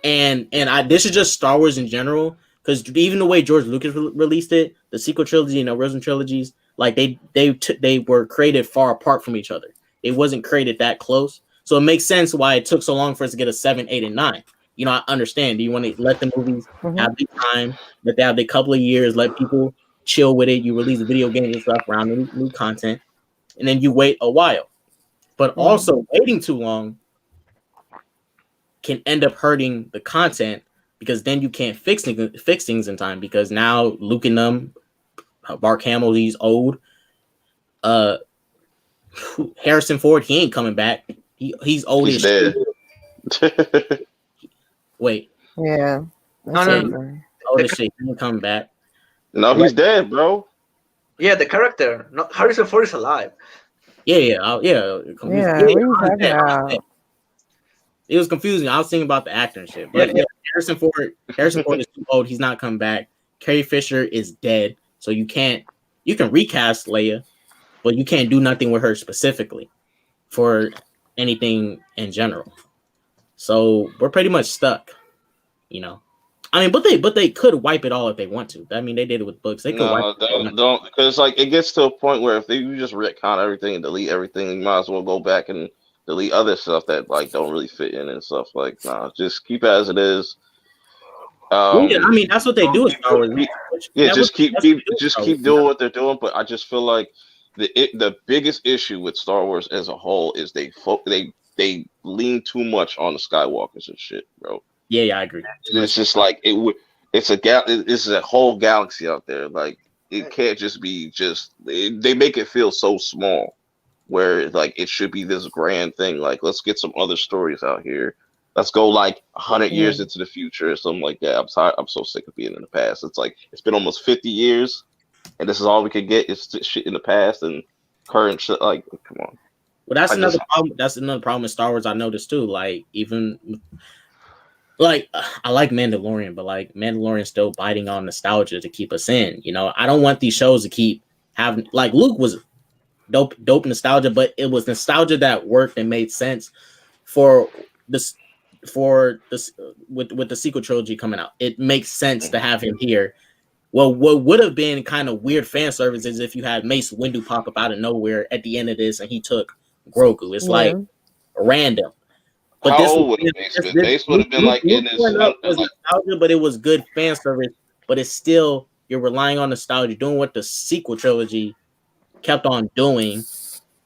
And this is just Star Wars in general, because even the way George Lucas released it, the sequel trilogy and the original trilogies, like they were created far apart from each other. It wasn't created that close, so it makes sense why it took so long for us to get a 7, 8, and 9. I understand. Do you want to let the movies have the time, let they have the couple of years, let people chill with it? You release video games and stuff around new content, and then you wait a while. But also waiting too long can end up hurting the content, because then you can't fix things in time, because now Luke and them, Mark Hamill, he's old. Harrison Ford, he ain't coming back. He's old as shit. Wait. Yeah. Old as shit. He ain't coming back. No, he's dead, bro. Yeah, the character. No, Harrison Ford is alive. Yeah. What are you talking about? It was confusing. I was thinking about the actor and shit. But Harrison Ford is too old. He's not coming back. Carrie Fisher is dead. So you can recast Leia, but you can't do nothing with her specifically for anything in general. So we're pretty much stuck, you know. I mean, but they could wipe it all if they want to. I mean, they did it with books. They could wipe No, it all. don't, because like it gets to a point where if you just retcon everything and delete everything, you might as well go back and delete other stuff that like don't really fit in and stuff. Like, nah, just keep it as it is. Well, yeah, I mean, that's what they do with Star Wars. Yeah, That's what they do with just Star keep Wars. doing what they're doing. But I just feel like the biggest issue with Star Wars as a whole is they lean too much on the Skywalkers and shit, bro. Yeah, I agree. It's just like it's a whole galaxy out there. Like it can't just be they make it feel so small, where like it should be this grand thing. Like let's get some other stories out here. Let's go like 100 years into the future or something like that. I'm sorry, I'm so sick of being in the past. It's like it's been almost 50 years, and this is all we could get is shit in the past and current shit. Like, come on. Well, that's another problem. That's another problem with Star Wars. I noticed too. Like even like I like Mandalorian, but like Mandalorian still biting on nostalgia to keep us in. You know, I don't want these shows to keep having like Luke was dope nostalgia, but it was nostalgia that worked and made sense for this with the sequel trilogy coming out. It makes sense to have him here. Well, what would have been kind of weird fan service is if you had Mace Windu pop up out of nowhere at the end of this and he took Grogu. It's like random. But how this old would Mace been? Mace would have been like in his nostalgia, but it was good fan service. But it's still you're relying on nostalgia, doing what the sequel trilogy kept on doing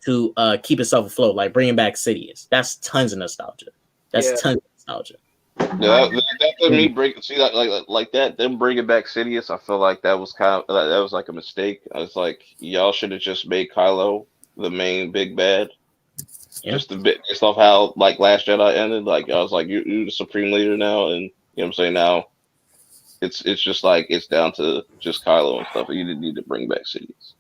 to keep itself afloat, like bringing back Sidious. That's tons of nostalgia. That's tons of nostalgia. Yeah, that to me see that like that. Them bringing back Sidious, I feel like that was that was like a mistake. I was like, y'all should have just made Kylo the main big bad. Yeah. Just a bit based off how like Last Jedi ended. Like I was like, you're the supreme leader now, and you know what I'm saying now. It's just like it's down to just Kylo and stuff. You didn't need to bring back Sidious.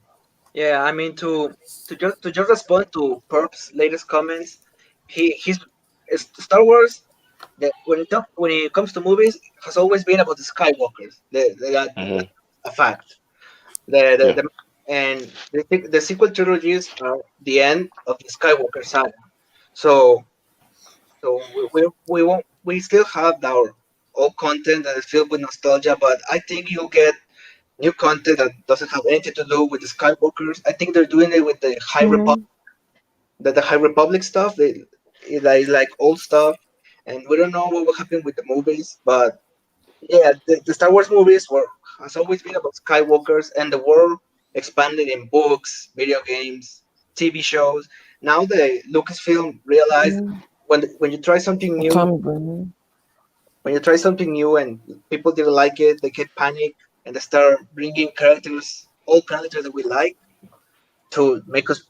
Yeah, I mean to just respond to Perp's latest comments, he's Star Wars. That when it comes to movies, has always been about the Skywalkers. That's a fact. And the sequel trilogies are the end of the Skywalker saga. So we still have our old content that is filled with nostalgia, but I think you'll get new content that doesn't have anything to do with the Skywalkers. I think they're doing it with the High Republic, the High Republic stuff. They like old stuff, and we don't know what will happen with the movies. But yeah, the Star Wars movies has always been about Skywalkers, and the world expanded in books, video games, TV shows. Now the Lucasfilm realized when you try something new, and people didn't like it, they get panic and they start bringing old characters that we like, to make us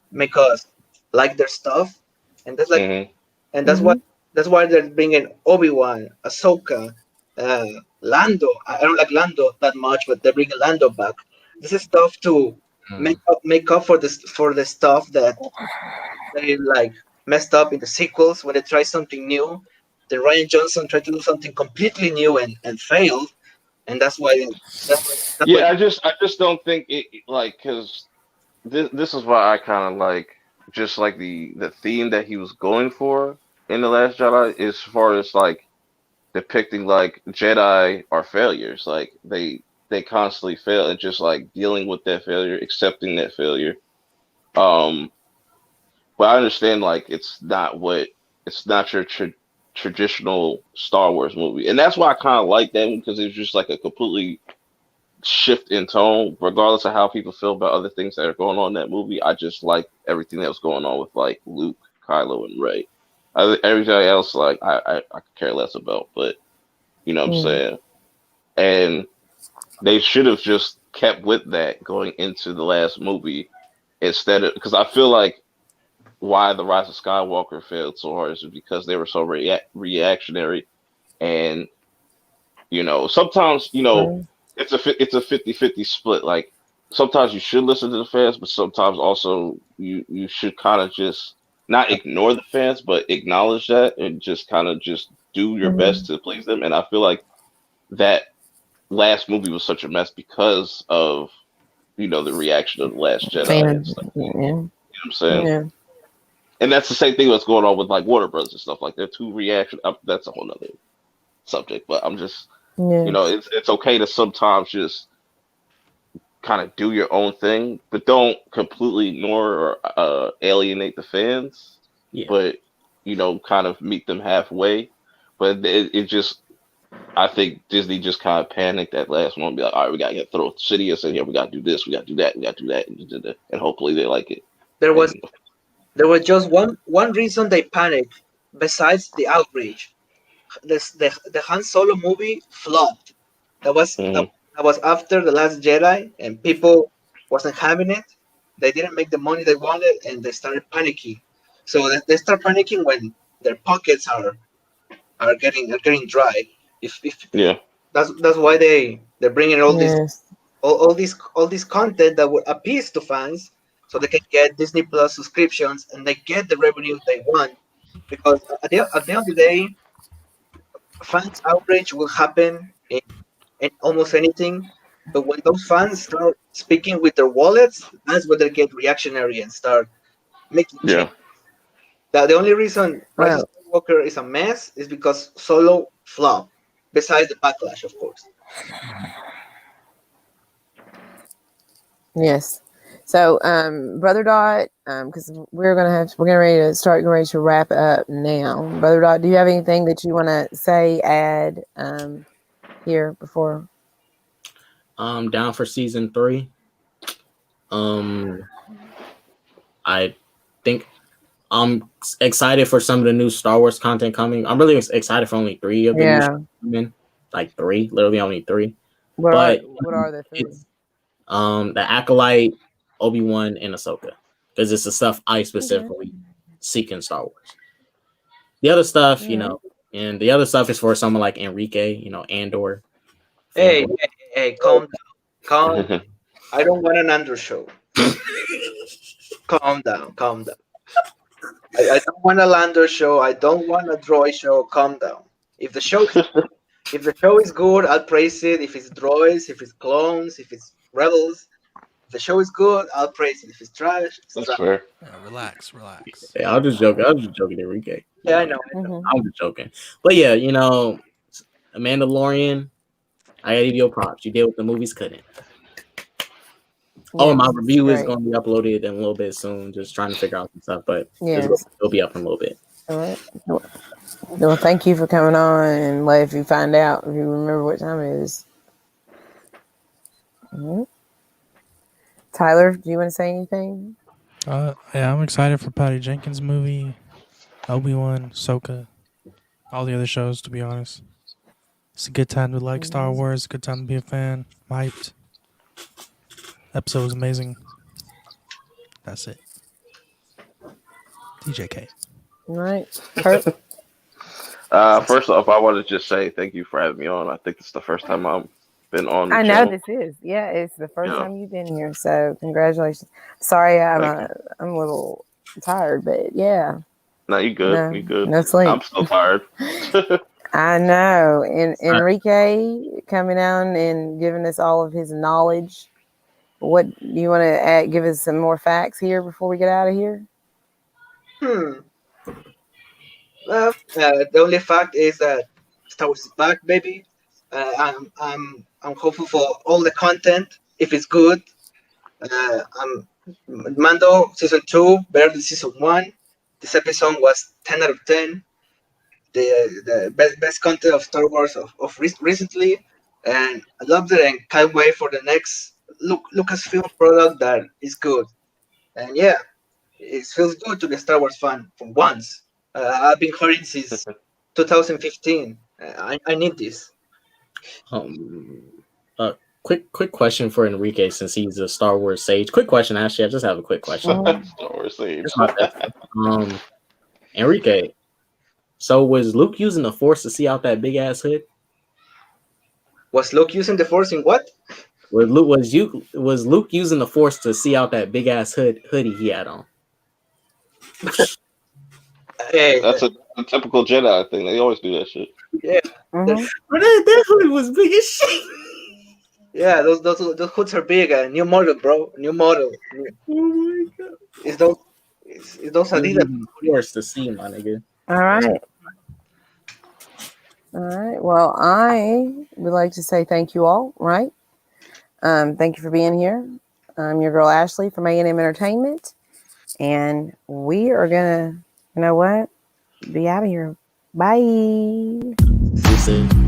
like their stuff, and that's like, and that's why they're bringing Obi-Wan, Ahsoka, Lando. I don't like Lando that much, but they're bringing Lando back. This is stuff to make up for the stuff that they like messed up in the sequels when they try something new. Then Ryan Johnson tried to do something completely new and failed, and that's why. I just don't think it like because this is why I kind of like just like the theme that he was going for in The Last Jedi, as far as like depicting like Jedi are failures, like they constantly fail, and just like dealing with that failure, accepting that failure. But I understand like it's not your traditional Star Wars movie, and that's why I kind of like that one, because it's just like a completely shift in tone, regardless of how people feel about other things that are going on in that movie. I just like everything that was going on with like Luke, Kylo, and Rey. Everything else, like I could care less about, but you know what I'm saying. And they should have just kept with that going into the last movie, instead of, because I feel like why the Rise of Skywalker failed so hard is because they were so reactionary, and you know sometimes it's a 50-50 split. Like sometimes you should listen to the fans, but sometimes also you should kind of just not ignore the fans, but acknowledge that and just kind of just do your best to please them. And I feel like that last movie was such a mess because of the reaction of The Last Jedi and stuff. You know what I'm saying? and that's the same thing that's going on with like Warner Bros. And stuff. Like their two reaction. That's a whole nother subject, but I'm just, Yeah. it's okay to sometimes just kind of do your own thing, but don't completely ignore or alienate the fans. Yeah. But kind of meet them halfway. But it just, I think Disney just kind of panicked that last one. Be like, all right, we gotta throw Sidious in here. We gotta do this. We gotta do that. We gotta do that, and hopefully they like it. There was just one reason they panicked besides the outrage. The Han Solo movie flopped. That was that, Mhm. that was after the Last Jedi, and people wasn't having it. They didn't make the money they wanted, and they started panicking. So they start panicking when their pockets are getting dry. If Yeah, that's why they're bringing Yes. all this content that would appease to fans, so they can get Disney Plus subscriptions and they get the revenue they want. Because at the end of the day, fans outrage will happen in almost anything. But when those fans start speaking with their wallets, that's when they get reactionary and start making yeah. change. The only reason Rise of Well, Skywalker is a mess is because Solo flopped. Besides the backlash, of course. yes. So, Brother Dot, because we're getting ready to wrap up now. Brother Dot, do you have anything that you want to say, add, here before? Down for season 3. I think I'm excited for some of the new Star Wars content coming. I'm really excited for only 3 of the new shows coming. Like 3, literally only 3. What But are the 3? it's the Acolyte, Obi-Wan, and Ahsoka, because it's the stuff I specifically seek in Star Wars. The other stuff, and the other stuff is for someone like Enrique, Andor. Hey, calm down. I don't want an Andrew show. Calm down. I don't want a Lander show. I don't want a droid show. Calm down. If the show is good, I'll praise it. If it's droids, if it's clones, if it's rebels, if the show is good, I'll praise it. If it's trash, it's That's trash. fair. Relax. Yeah, I was just joking, Enrique. Yeah, I know. I'm just joking. But yeah, Mandalorian, I gotta give you props. You did what the movies couldn't. Yes, my review is great. going to be uploaded in a little bit soon. Just trying to figure out some stuff, but Yes. it'll be up in a little bit. All right. Well, thank you for coming on, and if you find out, if you remember what time it is. Mm-hmm. Tyler, do you want to say anything? Yeah, I'm excited for Patty Jenkins' movie, Obi-Wan, Ahsoka, all the other shows, to be honest. It's a good time to like Star Wars, good time to be a fan. I'm hyped. Episode was amazing. That's it. TJK. All right. Kurt? First off, I want to just say thank you for having me on. I think it's the first time I've been on the I know channel. this is. Yeah, it's the first time you've been here, so congratulations. Sorry, I'm a little tired, but yeah. No, you good. No, you good. no sleep. I'm still tired. I know. And Enrique coming on and giving us all of his knowledge. What you want to give us some more facts here before we get out of here? Well, the only fact is that Star Wars is back, baby. I'm hopeful for all the content if it's good. Mando season 2 better than season 1. This episode was 10 out of 10. The best content of Star Wars of recently, and I loved it and can't wait for the next Lucasfilm product that is good. And yeah, it feels good to be a Star Wars fan for once. I've been hearing since 2015. I need this. Quick question for Enrique, since he's a Star Wars sage. Quick question, actually. I just have a quick question. Star Wars sage. Enrique, so was Luke using the Force to see out that big ass hood? Was Luke using the Force in what? Was Luke using the Force to see out that big ass hoodie he had on? That's a typical Jedi thing. They always do that shit. Yeah. That hood was big as shit. Yeah, those hoods are big. New model, bro. New model. Oh my god. those are things that Yours to see, my nigga. All right. All right. Well, I would like to say thank you all. Right. Thank you for being here. I'm your girl Ashley from A&M Entertainment, and we are gonna, you know what, be out of here. Bye. See you soon.